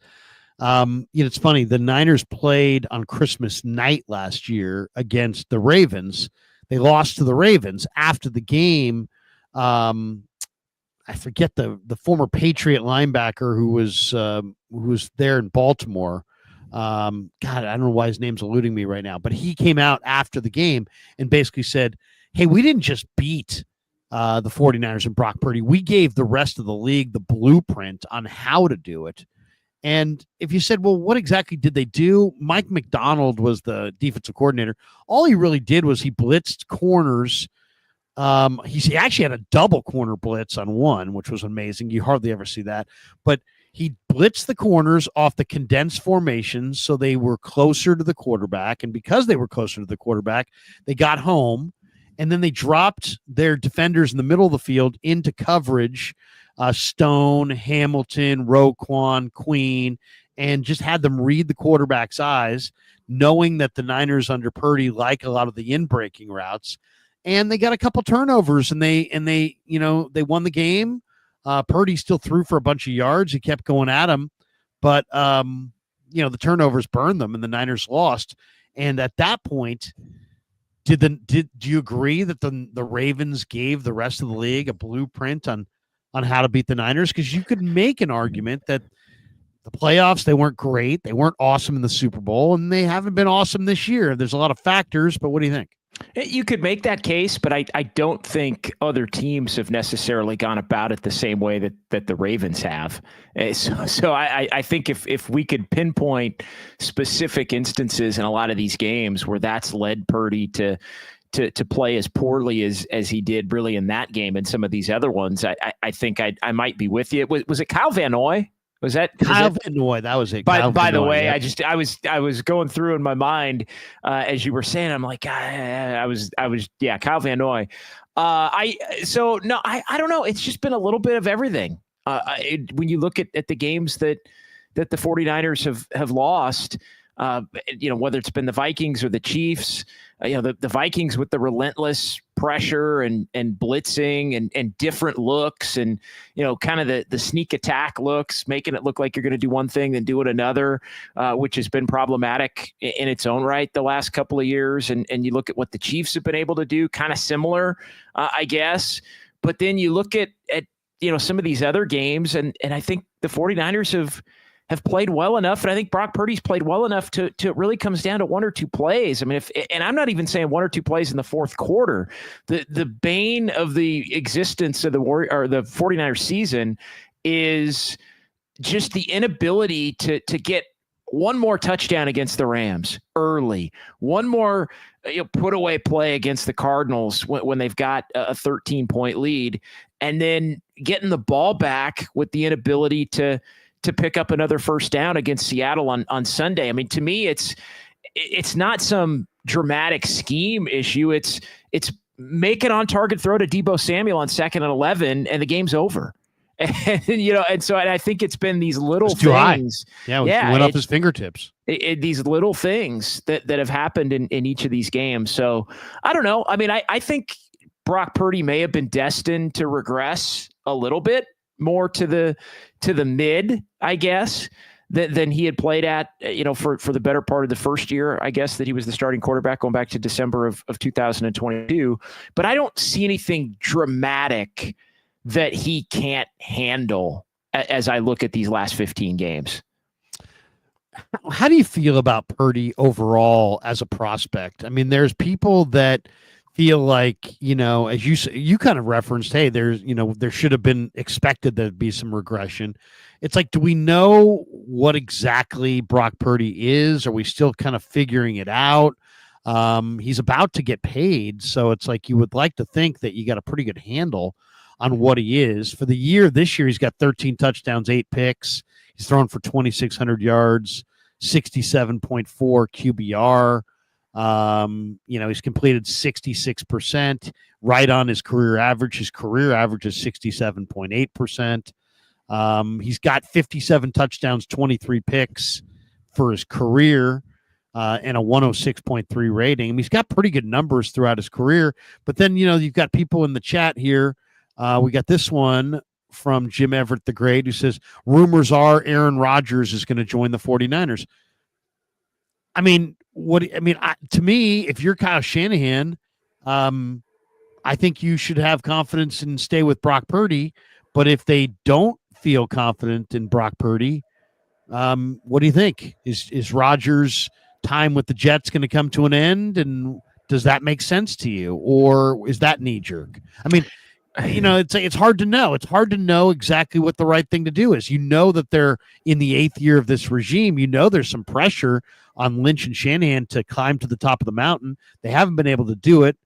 It's funny. The Niners played on Christmas night last year against the Ravens. They lost to the Ravens after the game. I forget the former Patriot linebacker who was there in Baltimore. God, I don't know why his name's eluding me right now, but he came out after the game and basically said, hey, we didn't just beat the 49ers and Brock Purdy. We gave the rest of the league the blueprint on how to do it. And if you said, well, what exactly did they do? Mike McDonald was the defensive coordinator. All he really did was he blitzed corners. He actually had a double corner blitz on one, which was amazing. You hardly ever see that. But he blitzed the corners off the condensed formations so they were closer to the quarterback. And because they were closer to the quarterback, they got home. And then they dropped their defenders in the middle of the field into coverage, Stone, Hamilton, Roquan, Queen, and just had them read the quarterback's eyes, knowing that the Niners under Purdy like a lot of the in-breaking routes. And they got a couple turnovers, and they won the game. Purdy still threw for a bunch of yards. He kept going at him, but the turnovers burned them, and the Niners lost. And at that point, do you agree that the Ravens gave the rest of the league a blueprint on on how to beat the Niners, because you could make an argument that the playoffs, they weren't great. They weren't awesome in the Super Bowl, and they haven't been awesome this year. There's a lot of factors, but what do you think? You could make that case, but I don't think other teams have necessarily gone about it the same way that the Ravens have. So I think if we could pinpoint specific instances in a lot of these games where that's led Purdy to play as poorly as he did really in that game and some of these other ones, I think I might be with you. Was it Kyle Van Noy? Was that Kyle Van Noy? That was it. By the way, yeah. I was going through in my mind as you were saying. I'm like, I was Kyle Van Noy. I don't know. It's just been a little bit of everything. When you look at the games that the 49ers have lost, whether it's been the Vikings or the Chiefs, the Vikings with the relentless pressure and blitzing and different looks and, kind of the sneak attack looks, making it look like you're going to do one thing then do it another, which has been problematic in its own right the last couple of years. And you look at what the Chiefs have been able to do, kind of similar, I guess. But then you look at some of these other games, and I think the 49ers have played well enough, and I think Brock Purdy's played well enough to it really comes down to one or two plays. I mean, and I'm not even saying one or two plays in the fourth quarter. The bane of the existence of the 49ers season is just the inability to get one more touchdown against the Rams early, one more put away play against the Cardinals when they've got a 13-point lead, and then getting the ball back with the inability to pick up another first down against Seattle on Sunday. I mean, to me, it's not some dramatic scheme issue. It's make an on-target throw to Deebo Samuel on 2nd and 11, and the game's over. And so I think it's been these little things. Yeah, it went off his fingertips. These little things that have happened in each of these games. So I don't know. I mean, I think Brock Purdy may have been destined to regress a little bit more to the mid, I guess, than he had played at, for the better part of the first year, I guess, that he was the starting quarterback going back to December of 2022. But I don't see anything dramatic that he can't handle as I look at these last 15 games. How do you feel about Purdy overall as a prospect? I mean, there's people that feel like, as you kind of referenced, hey, there should have been expected there'd be some regression. It's like, do we know what exactly Brock Purdy is? Are we still kind of figuring it out? He's about to get paid, so it's like you would like to think that you got a pretty good handle on what he is. For the year, this year, he's got 13 touchdowns, 8 picks. He's thrown for 2,600 yards, 67.4 QBR. He's completed 66%, right on his career average. His career average is 67.8%. He's got 57 touchdowns, 23 picks for his career, and a 106.3 rating. I mean, he's got pretty good numbers throughout his career. But then, you've got people in the chat here. We got this one from Jim Everett the Great, who says, rumors are Aaron Rodgers is going to join the 49ers. I mean, to me, if you're Kyle Shanahan, I think you should have confidence and stay with Brock Purdy. But if they don't feel confident in Brock Purdy, what do you think? Is Rodgers' time with the Jets going to come to an end? And does that make sense to you? Or is that knee-jerk? I mean, it's hard to know. It's hard to know exactly what the right thing to do is. That they're in the 8th year of this regime. There's some pressure on Lynch and Shanahan to climb to the top of the mountain. They haven't been able to do it.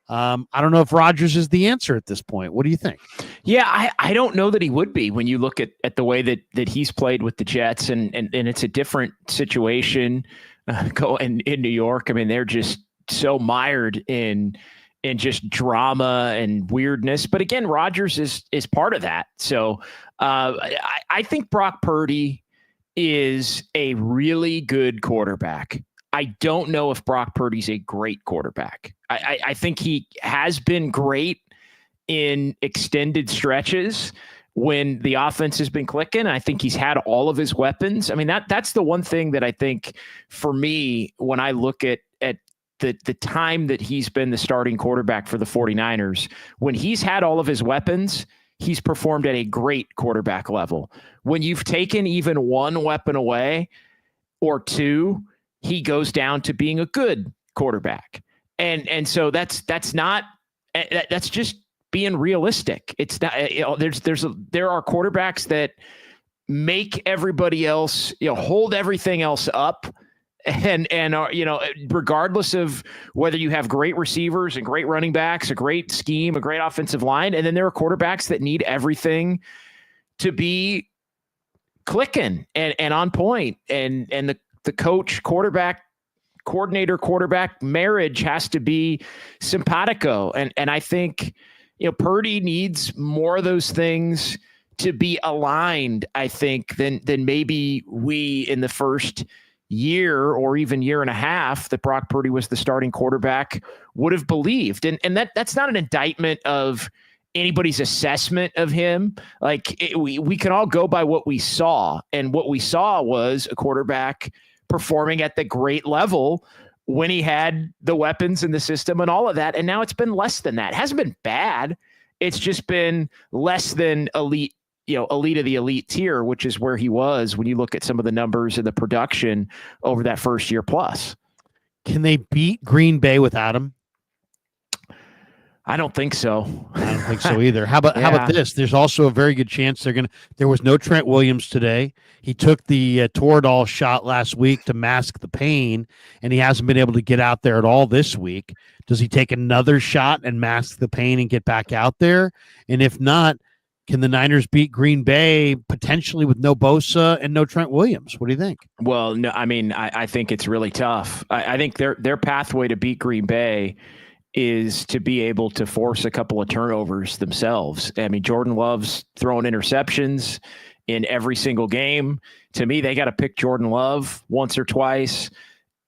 I don't know if Rodgers is the answer at this point. What do you think? Yeah, I don't know that he would be when you look at the way that he's played with the Jets, and it's a different situation in New York. I mean, they're just so mired in just drama and weirdness. But again, Rodgers is part of that. So I think Brock Purdy is a really good quarterback. I don't know if Brock Purdy's a great quarterback. I think he has been great in extended stretches when the offense has been clicking. I think he's had all of his weapons. I mean, that's the one thing that I think for me, when I look at the time that he's been the starting quarterback for the 49ers, when he's had all of his weapons, he's performed at a great quarterback level. When you've taken even one weapon away or two, he goes down to being a good quarterback. And so that's just being realistic. It's not, there are quarterbacks that make everybody else, hold everything else up. And regardless of whether you have great receivers and great running backs, a great scheme, a great offensive line, and then there are quarterbacks that need everything to be clicking and on point. And the coach quarterback marriage has to be simpatico. And I think Purdy needs more of those things to be aligned, I think, than maybe we in the first year or even year and a half that Brock Purdy was the starting quarterback would have believed. And that's not an indictment of anybody's assessment of him. Like we can all go by what we saw, and what we saw was a quarterback performing at the great level when he had the weapons in the system and all of that. And now it's been less than that. It hasn't been bad. It's just been less than elite of the elite tier, which is where he was when you look at some of the numbers and the production over that first year plus. Can they beat Green Bay without him? I don't think so. I don't think so either. How about this? There's also a very good chance there was no Trent Williams today. He took the Toradol shot last week to mask the pain, and he hasn't been able to get out there at all this week. Does he take another shot and mask the pain and get back out there? And if not, can the Niners beat Green Bay potentially with no Bosa and no Trent Williams? What do you think? Well, no, I mean, I think it's really tough. I think their pathway to beat Green Bay is to be able to force a couple of turnovers themselves. I mean, Jordan Love's throwing interceptions in every single game. To me, they got to pick Jordan Love once or twice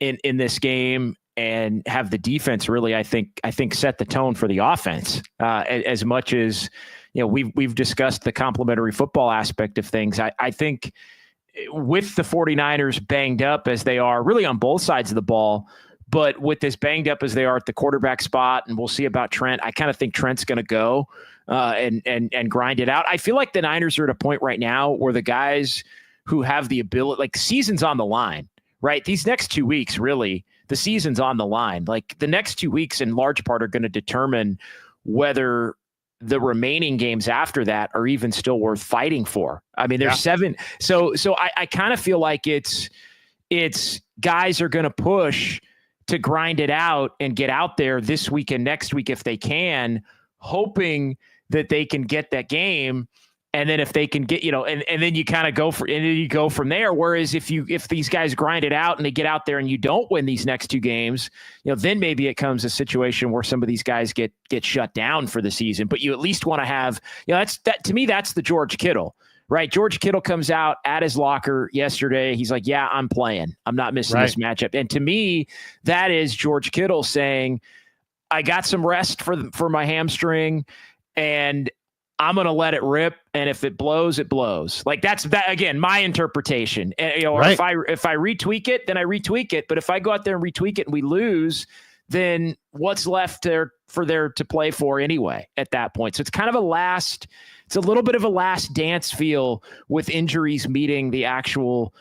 in this game and have the defense really, I think set the tone for the offense. As much as we've discussed the complementary football aspect of things. I think with the 49ers banged up as they are really on both sides of the ball, but with as banged up as they are at the quarterback spot, and we'll see about Trent, I kind of think Trent's going to go and grind it out. I feel like the Niners are at a point right now where the guys who have the ability, like season's on the line, right? These next 2 weeks, really, the season's on the line. Like the next 2 weeks in large part are going to determine whether the remaining games after that are even still worth fighting for. I mean, there's 7. So I kind of feel like it's guys are going to push to grind it out and get out there this week and next week if they can, hoping that they can get that game. And then if they can get, and then you kind of go from there. Whereas if these guys grind it out and they get out there and you don't win these next 2 games, then maybe it comes a situation where some of these guys get shut down for the season. But you at least want to have, to me, that's the George Kittle, right? George Kittle comes out at his locker yesterday. He's like, yeah, I'm playing. I'm not missing this matchup. And to me, that is George Kittle saying, I got some rest for my hamstring, and I'm going to let it rip. And if it blows, it blows. Like that's that again, my interpretation. And, if I retweak it, then I retweak it. But if I go out there and retweak it and we lose, then what's left there to play for anyway at that point? So it's kind of it's a little bit of a last dance feel with injuries meeting the actual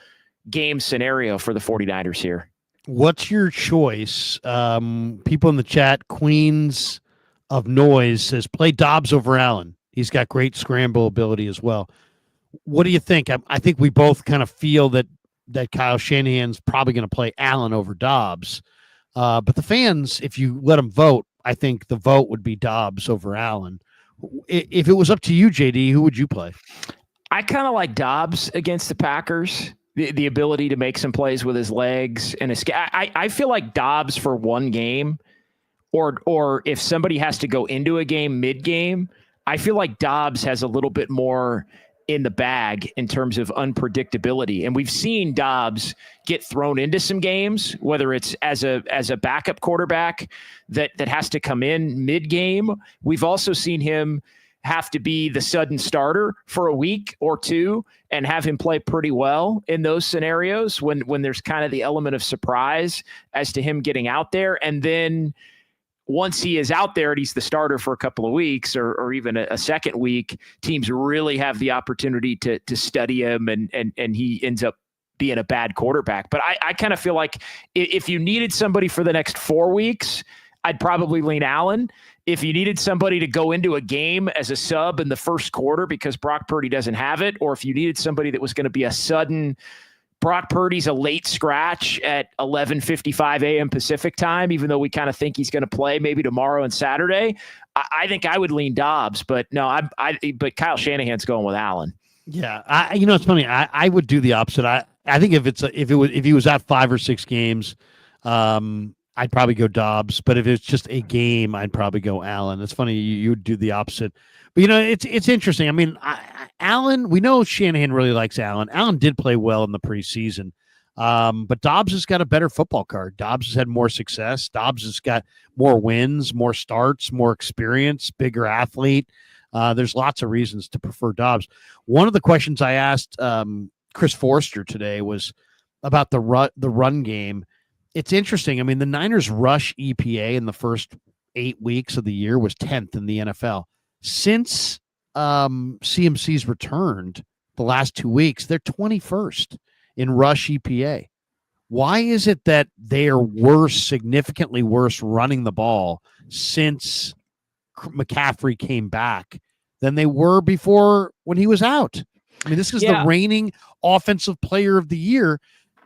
game scenario for the 49ers here. What's your choice? People in the chat, Queens of Noise says play Dobbs over Allen. He's got great scramble ability as well. What do you think? I think we both kind of feel that Kyle Shanahan's probably going to play Allen over Dobbs. But the fans, if you let them vote, I think the vote would be Dobbs over Allen. If it was up to you, JD, who would you play? I kind of like Dobbs against the Packers. The ability to make some plays with his legs and his. I feel like Dobbs for one game, or if somebody has to go into a game mid-game, I feel like Dobbs has a little bit more in the bag in terms of unpredictability. And we've seen Dobbs get thrown into some games, whether it's as a backup quarterback that has to come in mid-game. We've also seen him have to be the sudden starter for a week or two and have him play pretty well in those scenarios when there's kind of the element of surprise as to him getting out there. And then once he is out there and he's the starter for a couple of weeks or even a second week, teams really have the opportunity to study him and he ends up being a bad quarterback. But I kind of feel like if you needed somebody for the next 4 weeks, I'd probably lean Allen. If you needed somebody to go into a game as a sub in the first quarter because Brock Purdy doesn't have it, or if you needed somebody that was going to be a sudden Brock Purdy's a late scratch at 11:55 a.m. Pacific time, even though we kind of think he's going to play maybe tomorrow and Saturday, I think I would lean Dobbs. But no, but Kyle Shanahan's going with Allen. Yeah, it's funny. I would do the opposite. I think if he was at 5 or 6 games, I'd probably go Dobbs, but if it's just a game, I'd probably go Allen. It's funny you would do the opposite, but it's interesting. I mean, Allen, we know Shanahan really likes Allen. Allen did play well in the preseason, but Dobbs has got a better football card. Dobbs has had more success. Dobbs has got more wins, more starts, more experience, bigger athlete. There's lots of reasons to prefer Dobbs. One of the questions I asked Chris Forster today was about the run game. It's interesting. I mean, the Niners rush EPA in the first 8 weeks of the year was 10th in the NFL. Since CMC's returned the last 2 weeks, they're 21st in rush EPA. Why is it that they are worse, significantly worse running the ball since McCaffrey came back than they were before when he was out? I mean, this is the reigning offensive player of the year.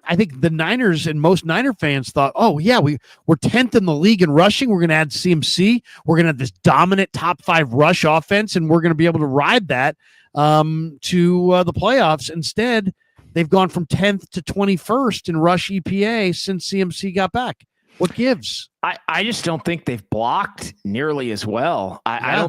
I think the Niners and most Niner fans thought, oh, yeah, we're 10th in the league in rushing. We're going to add CMC. We're going to have this dominant top 5 rush offense, and we're going to be able to ride that to the playoffs. Instead, they've gone from 10th to 21st in rush EPA since CMC got back. What gives? I just don't think they've blocked nearly as well. I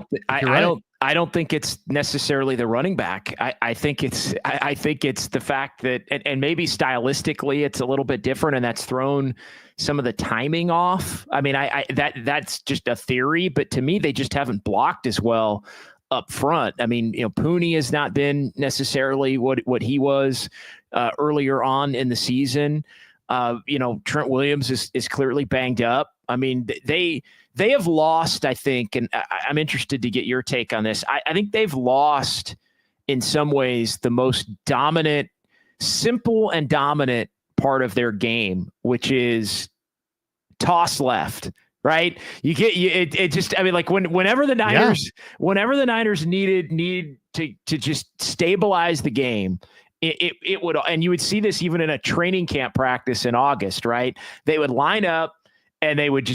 don't think it's necessarily the running back. I think it's the fact that, and maybe stylistically it's a little bit different, and that's thrown some of the timing off. I mean, that's just a theory, but to me, they just haven't blocked as well up front. I mean, Pooney has not been necessarily what he was earlier on in the season. Trent Williams is clearly banged up. I mean, they have lost, I think, and I'm interested to get your take on this. I think they've lost in some ways the most dominant, simple and dominant part of their game, which is toss left, right? Whenever the Niners need to just stabilize the game, it would, and you would see this even in a training camp practice in August, right? They would line up and they would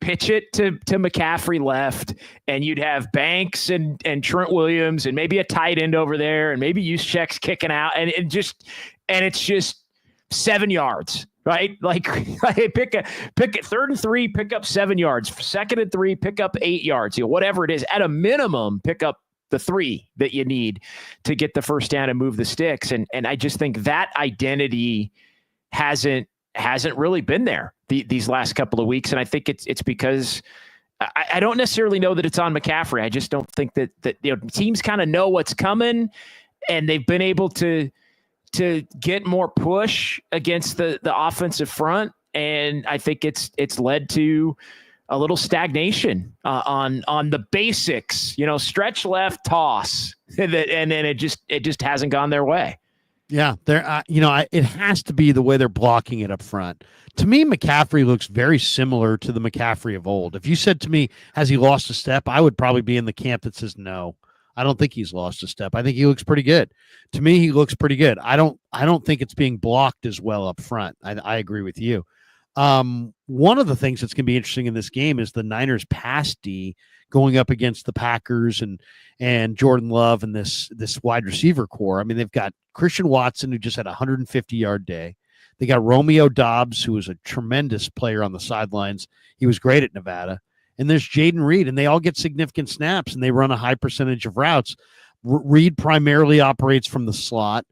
pitch it to McCaffrey left, and you'd have Banks and Trent Williams and maybe a tight end over there, and maybe Juszczyk's kicking out, and it's just 7 yards, right? Like pick it 3rd and 3, pick up 7 yards, 2nd and 3, pick up 8 yards, whatever it is. At a minimum, pick up the 3 that you need to get the first down and move the sticks. And I just think that identity hasn't really been there these last couple of weeks. And I think it's because I don't necessarily know that it's on McCaffrey. I just don't think that teams kind of know what's coming, and they've been able to get more push against the offensive front. And I think it's led to a little stagnation on the basics, stretch left, toss, and then it just hasn't gone their way. Yeah, it has to be the way they're blocking it up front. To me, McCaffrey looks very similar to the McCaffrey of old. If you said to me, has he lost a step? I would probably be in the camp that says no. I don't think he's lost a step. I think he looks pretty good. To me, he looks pretty good. I don't think it's being blocked as well up front. I agree with you. One of the things that's going to be interesting in this game is the Niners pass D going up against the Packers and Jordan Love and this wide receiver core. I mean, they've got Christian Watson, who just had a 150-yard day. They got Romeo Doubs, who was a tremendous player on the sidelines. He was great at Nevada. And there's Jaden Reed, and they all get significant snaps, and they run a high percentage of routes. Reed primarily operates from the slot.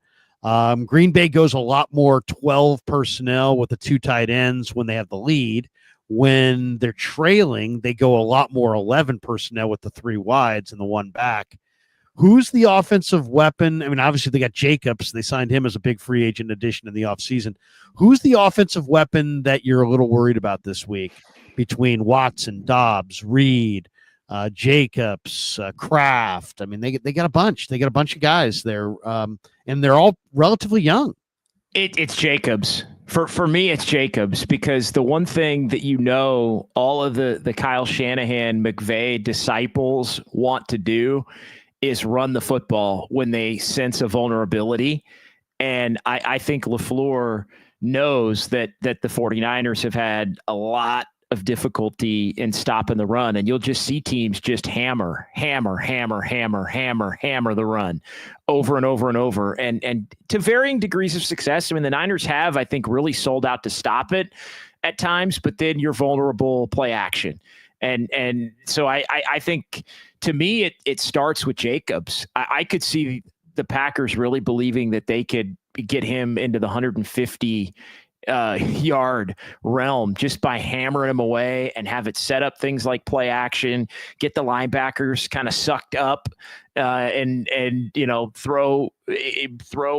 Green Bay goes a lot more 12 personnel with the 2 tight ends when they have the lead. When they're trailing, they go a lot more 11 personnel with the 3 wides and the 1 back. Who's the offensive weapon? I mean, obviously they got Jacobs. They signed him as a big free agent addition in the offseason. Who's the offensive weapon that you're a little worried about this week between Watson, Dobbs, Reed, Jacobs, Kraft? I mean, they got a bunch. They got a bunch of guys there, and they're all relatively young. It's Jacobs. For me, it's Jacobs, because the one thing that all of the Kyle Shanahan, McVay disciples want to do is run the football when they sense a vulnerability. And I think LaFleur knows that the 49ers have had a lot of difficulty in stopping the run, and you'll just see teams just hammer the run over and over and over, and to varying degrees of success. I mean, the Niners have, I think, really sold out to stop it at times, but then you're vulnerable play action. And so I think, to me, it starts with Jacobs. I could see the Packers really believing that they could get him into the 150 yard realm just by hammering him away and have it set up things like play action, get the linebackers kind of sucked up, and throw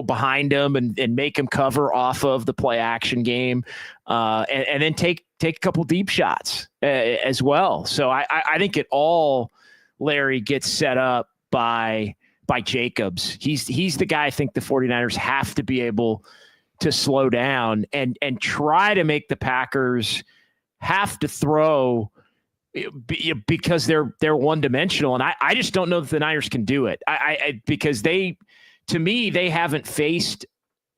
behind them and make him cover off of the play action game, and then take a couple deep shots as well. So I think it all, Larry, gets set up by Jacobs. He's the guy I think the 49ers have to be able to slow down and try to make the Packers have to throw, because they're one dimensional. And I just don't know that the Niners can do it. Because to me, they haven't faced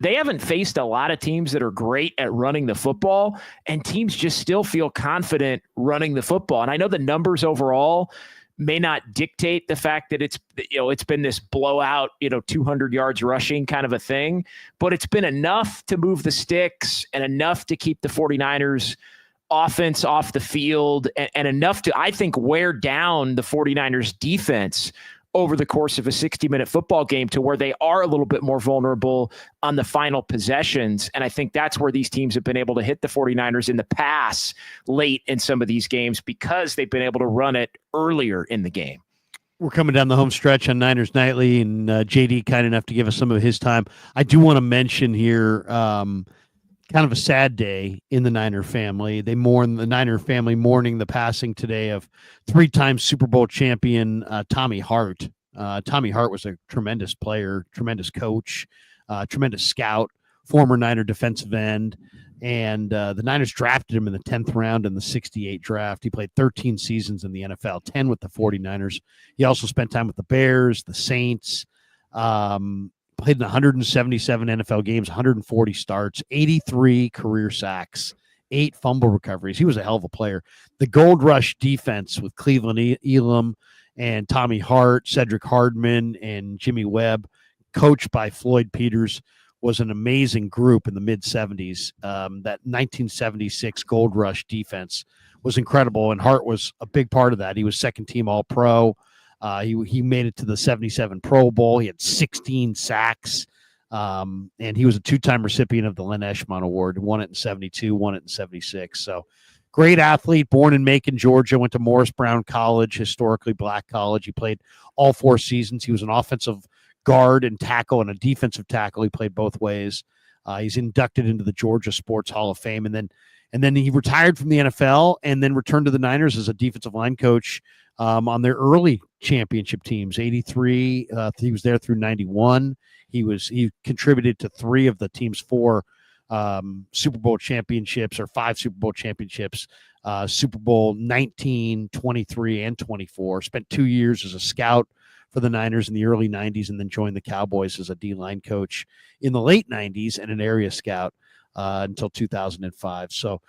a lot of teams that are great at running the football, and teams just still feel confident running the football. And I know the numbers overall may not dictate the fact that it's been this blowout, 200 yards rushing kind of a thing, but it's been enough to move the sticks and enough to keep the 49ers offense off the field, and enough to, I think, wear down the 49ers defense over the course of a 60-minute football game, to where they are a little bit more vulnerable on the final possessions. And I think that's where these teams have been able to hit the 49ers in the pass late in some of these games, because they've been able to run it earlier in the game. We're coming down the home stretch on Niners Nightly, and JD kind enough to give us some of his time. I do want to mention here, kind of a sad day in the Niner family. The Niner family mourning the passing today of three-time Super Bowl champion Tommy Hart. Tommy Hart was a tremendous player, tremendous coach, tremendous scout, former Niner defensive end, and the Niners drafted him in the 10th round in the 68 draft. He played 13 seasons in the NFL, 10 with the 49ers. He also spent time with the Bears, the Saints, played in 177 NFL games, 140 starts, 83 career sacks, 8 fumble recoveries. He was a hell of a player. The Gold Rush defense with Cleveland Elam and Tommy Hart, Cedric Hardman, and Jimmy Webb, coached by Floyd Peters, was an amazing group in the mid-'70s. That 1976 Gold Rush defense was incredible, and Hart was a big part of that. He was second-team All-Pro. He made it to the 77 Pro Bowl. He had 16 sacks, and he was a 2-time recipient of the Len Eshmont Award. Won it in 72, won it in 76. So great athlete, born in Macon, Georgia, went to Morris Brown College, historically black college. He played all 4 seasons. He was an offensive guard and tackle and a defensive tackle. He played both ways. He's inducted into the Georgia Sports Hall of Fame, and then he retired from the NFL and then returned to the Niners as a defensive line coach on their early championship teams. 83, he was there through 91. He contributed to 3 of the team's 4 Super Bowl championships, or 5 Super Bowl championships, Super Bowl 19, 23, and 24. Spent 2 years as a scout for the Niners in the early 90s, and then joined the Cowboys as a D-line coach in the late 90s and an area scout until 2005. So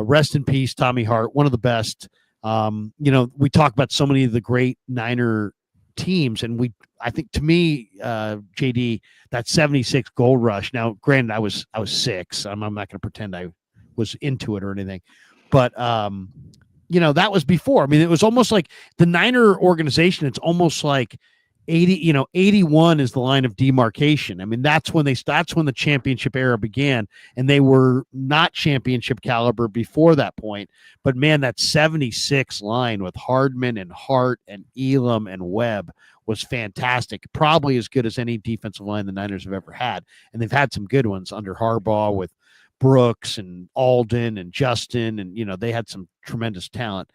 rest in peace, Tommy Hart, one of the best. We talk about so many of the great Niner teams, and I think, to me, JD, that 76 Gold Rush. Now, granted, I was 6. I'm not going to pretend I was into it or anything, but that was before. I mean, it was almost like the Niner organization. It's almost like 81 is the line of demarcation. I mean, that's when the championship era began, and they were not championship caliber before that point. But man, that 76 line with Hardman and Hart and Elam and Webb was fantastic, probably as good as any defensive line the Niners have ever had. And they've had some good ones under Harbaugh with Brooks and Alden and Justin, and they had some tremendous talent.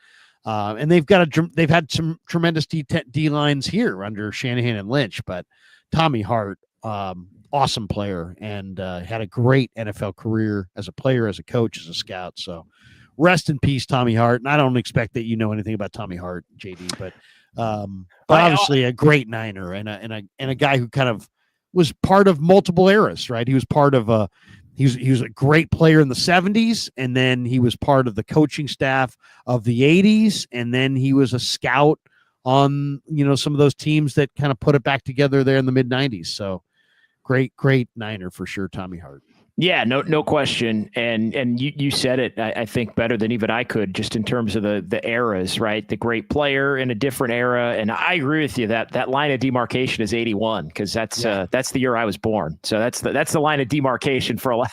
And they've had some tremendous D lines here under Shanahan and Lynch, but Tommy Hart, awesome player, and had a great NFL career as a player, as a coach, as a scout. So rest in peace, Tommy Hart. And I don't expect that you know anything about Tommy Hart, JD, but obviously a great Niner and a guy who kind of was part of multiple eras, right? He was part of he was a great player in the 70s, and then he was part of the coaching staff of the 80s, and then he was a scout on some of those teams that kind of put it back together there in the mid 90s. So great Niner for sure, Tommy Hart. Yeah, no question. And you said it, I think, better than even I could, just in terms of the eras, right? The great player in a different era. And I agree with you that line of demarcation is 81, because that's the year I was born. So that's the line of demarcation for a lot.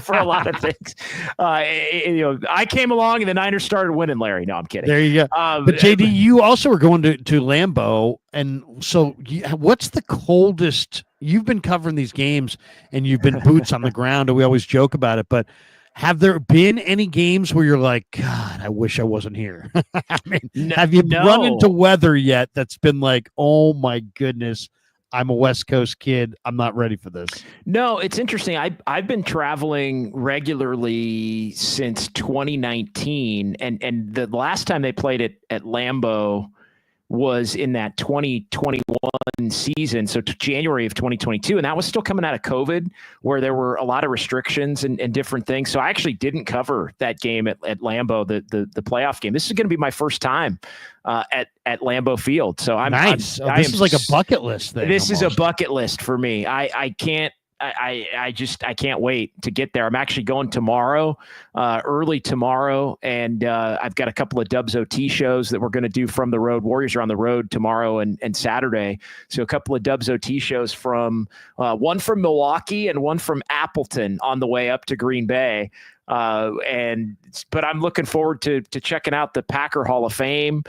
For a lot of things. I came along and the Niners started winning, Larry. No, I'm kidding. There you go. But JD, you also were going to Lambeau. And so what's the coldest? You've been covering these games and you've been boots on the ground, and we always joke about it, but have there been any games where you're like, God, I wish I wasn't here? I mean, have you run into weather yet that's been like, oh my goodness, I'm a West Coast kid, I'm not ready for this? No, it's interesting. I've been traveling regularly since 2019, and the last time they played at Lambeau was in that 2021 season, so January of 2022, and that was still coming out of COVID, where there were a lot of restrictions and different things. So I actually didn't cover that game at Lambeau, the playoff game. This is going to be my first time at Lambeau Field. So I'm nice. This is like a bucket list thing. This is a bucket list for me. I can't wait to get there. I'm actually going tomorrow, early tomorrow, and I've got a couple of Dubs OT shows that we're going to do from the road. Warriors are on the road tomorrow and Saturday, so a couple of Dubs OT shows from one from Milwaukee and one from Appleton on the way up to Green Bay. But I'm looking forward to checking out the Packer Hall of Fame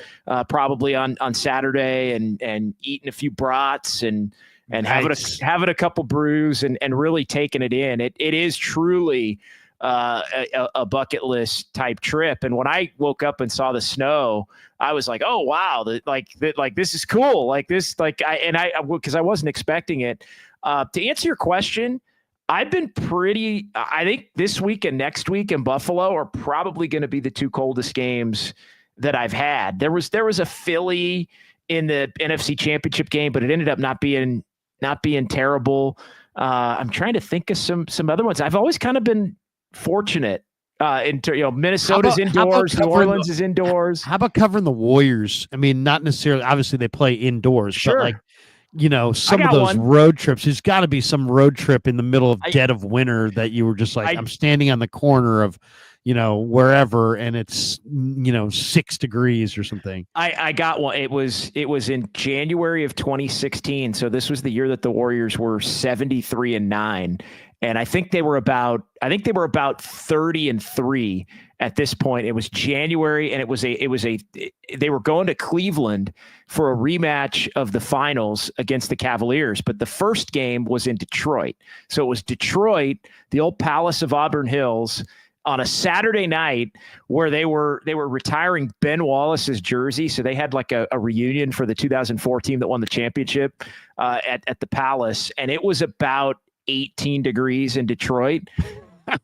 probably on Saturday and eating a few brats and nice. having a couple brews and really taking it in. It is truly a bucket list type trip. And when I woke up and saw the snow, I was like, oh wow, this is cool. Because I wasn't expecting it. To answer your question, I've been I think this week and next week in Buffalo are probably going to be the two coldest games that I've had. There was a Philly in the NFC Championship game, but it ended up not being terrible. I'm trying to think of some other ones. I've always kind of been fortunate. Minnesota's indoors, New Orleans is indoors. How about covering the Warriors? I mean, not necessarily. Obviously, they play indoors, sure. But like, some of those road trips. There's got to be some road trip in the middle of dead of winter that you were just like, I'm standing on the corner of, wherever, and it's 6 degrees or something. I got one. It was in January of 2016. So this was the year that the Warriors were 73-9. And I think they were about 30-3 at this point. It was January, and they were going to Cleveland for a rematch of the finals against the Cavaliers. But the first game was in Detroit. So it was Detroit, the old Palace of Auburn Hills, on a Saturday night where they were retiring Ben Wallace's jersey. So they had like a reunion for the 2004 team that won the championship at the Palace. And it was about 18 degrees in Detroit.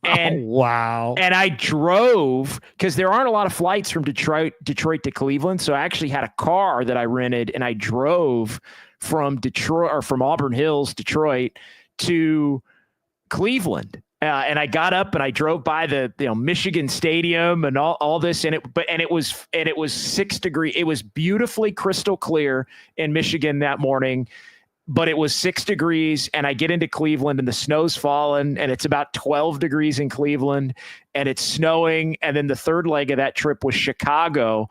And wow. And I drove, because there aren't a lot of flights from Detroit to Cleveland. So I actually had a car that I rented, and I drove from Detroit, or from Auburn Hills, Detroit, to Cleveland. And I got up and I drove by the Michigan Stadium and all this, and it was 6 degrees. It was beautifully crystal clear in Michigan that morning, but it was 6 degrees. And I get into Cleveland and the snow's falling, and it's about 12 degrees in Cleveland, and it's snowing. And then the third leg of that trip was Chicago,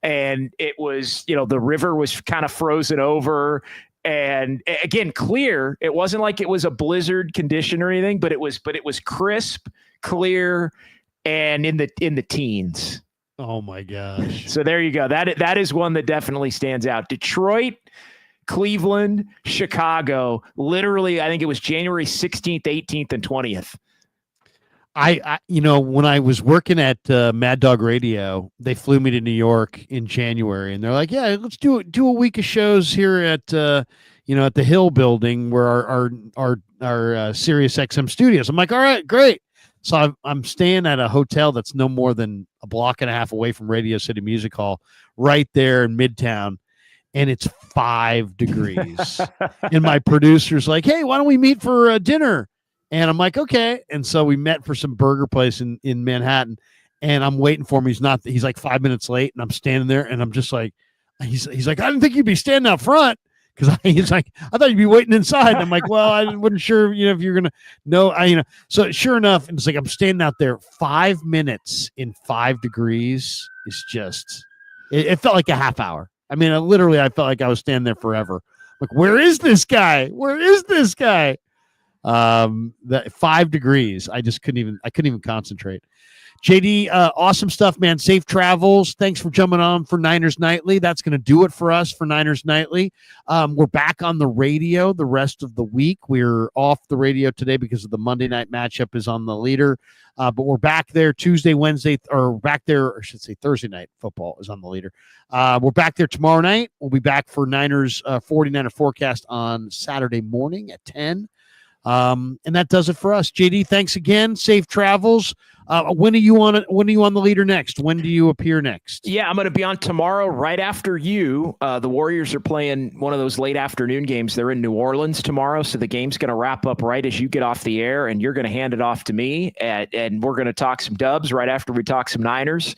and it was the river was kind of frozen over. And again, clear. It wasn't like it was a blizzard condition or anything, but it was crisp, clear, and in the teens. Oh my gosh. So there you go. That is one that definitely stands out. Detroit Cleveland, Chicago. Literally, I think it was January 16th, 18th, and 20th. When I was working at Mad Dog Radio, they flew me to New York in January, and they're like, "Yeah, let's do a week of shows here at at the Hill Building where our Sirius XM studios." I'm like, "All right, great." So I'm staying at a hotel that's no more than a block and a half away from Radio City Music Hall, right there in Midtown, and it's 5 degrees. And my producer's like, "Hey, why don't we meet for dinner?" And I'm like, okay. And so we met for some burger place in Manhattan, and I'm waiting for him. He's like 5 minutes late, and I'm standing there, and I'm just like, he's like, "I didn't think you'd be standing out front." Because he's like, "I thought you'd be waiting inside." And I'm like, "Well, I wasn't sure, if you're going to know, So sure enough, it's like, I'm standing out there 5 minutes in 5 degrees. It's just, it felt like a half hour. I mean, I felt like I was standing there forever. Like, where is this guy? Where is this guy? That 5 degrees, I couldn't even concentrate. JD, awesome stuff, man. Safe travels. Thanks for jumping on for Niners Nightly. That's going to do it for us for Niners Nightly. We're back on the radio the rest of the week. We're off the radio today because of the Monday night matchup is on the leader. But we're back there Tuesday, Wednesday, or back there, or I should say Thursday night football is on the leader. We're back there tomorrow night. We'll be back for Niners 49er forecast on Saturday morning at 10. And that does it for us. JD, thanks again. Safe travels. When are you on the leader next? When do you appear next? Yeah, I'm going to be on tomorrow right after you. The Warriors are playing one of those late afternoon games. They're in New Orleans tomorrow, so the game's going to wrap up right as you get off the air, and you're going to hand it off to me, and we're going to talk some Dubs right after we talk some Niners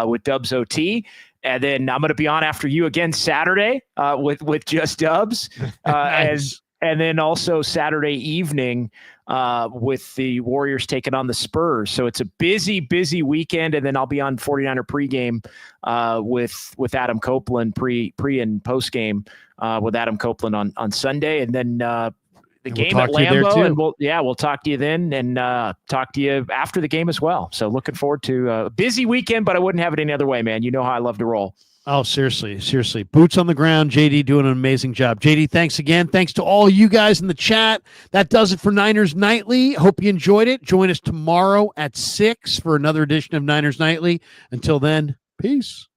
with Dubs OT. And then I'm going to be on after you again Saturday with just Dubs. Nice. And then also Saturday evening with the Warriors taking on the Spurs. So it's a busy, busy weekend. And then I'll be on 49er pregame with Adam Copeland, pre and post game with Adam Copeland on Sunday. And then the game at Lambeau. And we'll talk to you then and talk to you after the game as well. So looking forward to a busy weekend, but I wouldn't have it any other way, man. You know how I love to roll. Oh, seriously. Boots on the ground. JD doing an amazing job. JD, thanks again. Thanks to all you guys in the chat. That does it for Niners Nightly. Hope you enjoyed it. Join us tomorrow at 6 for another edition of Niners Nightly. Until then, peace.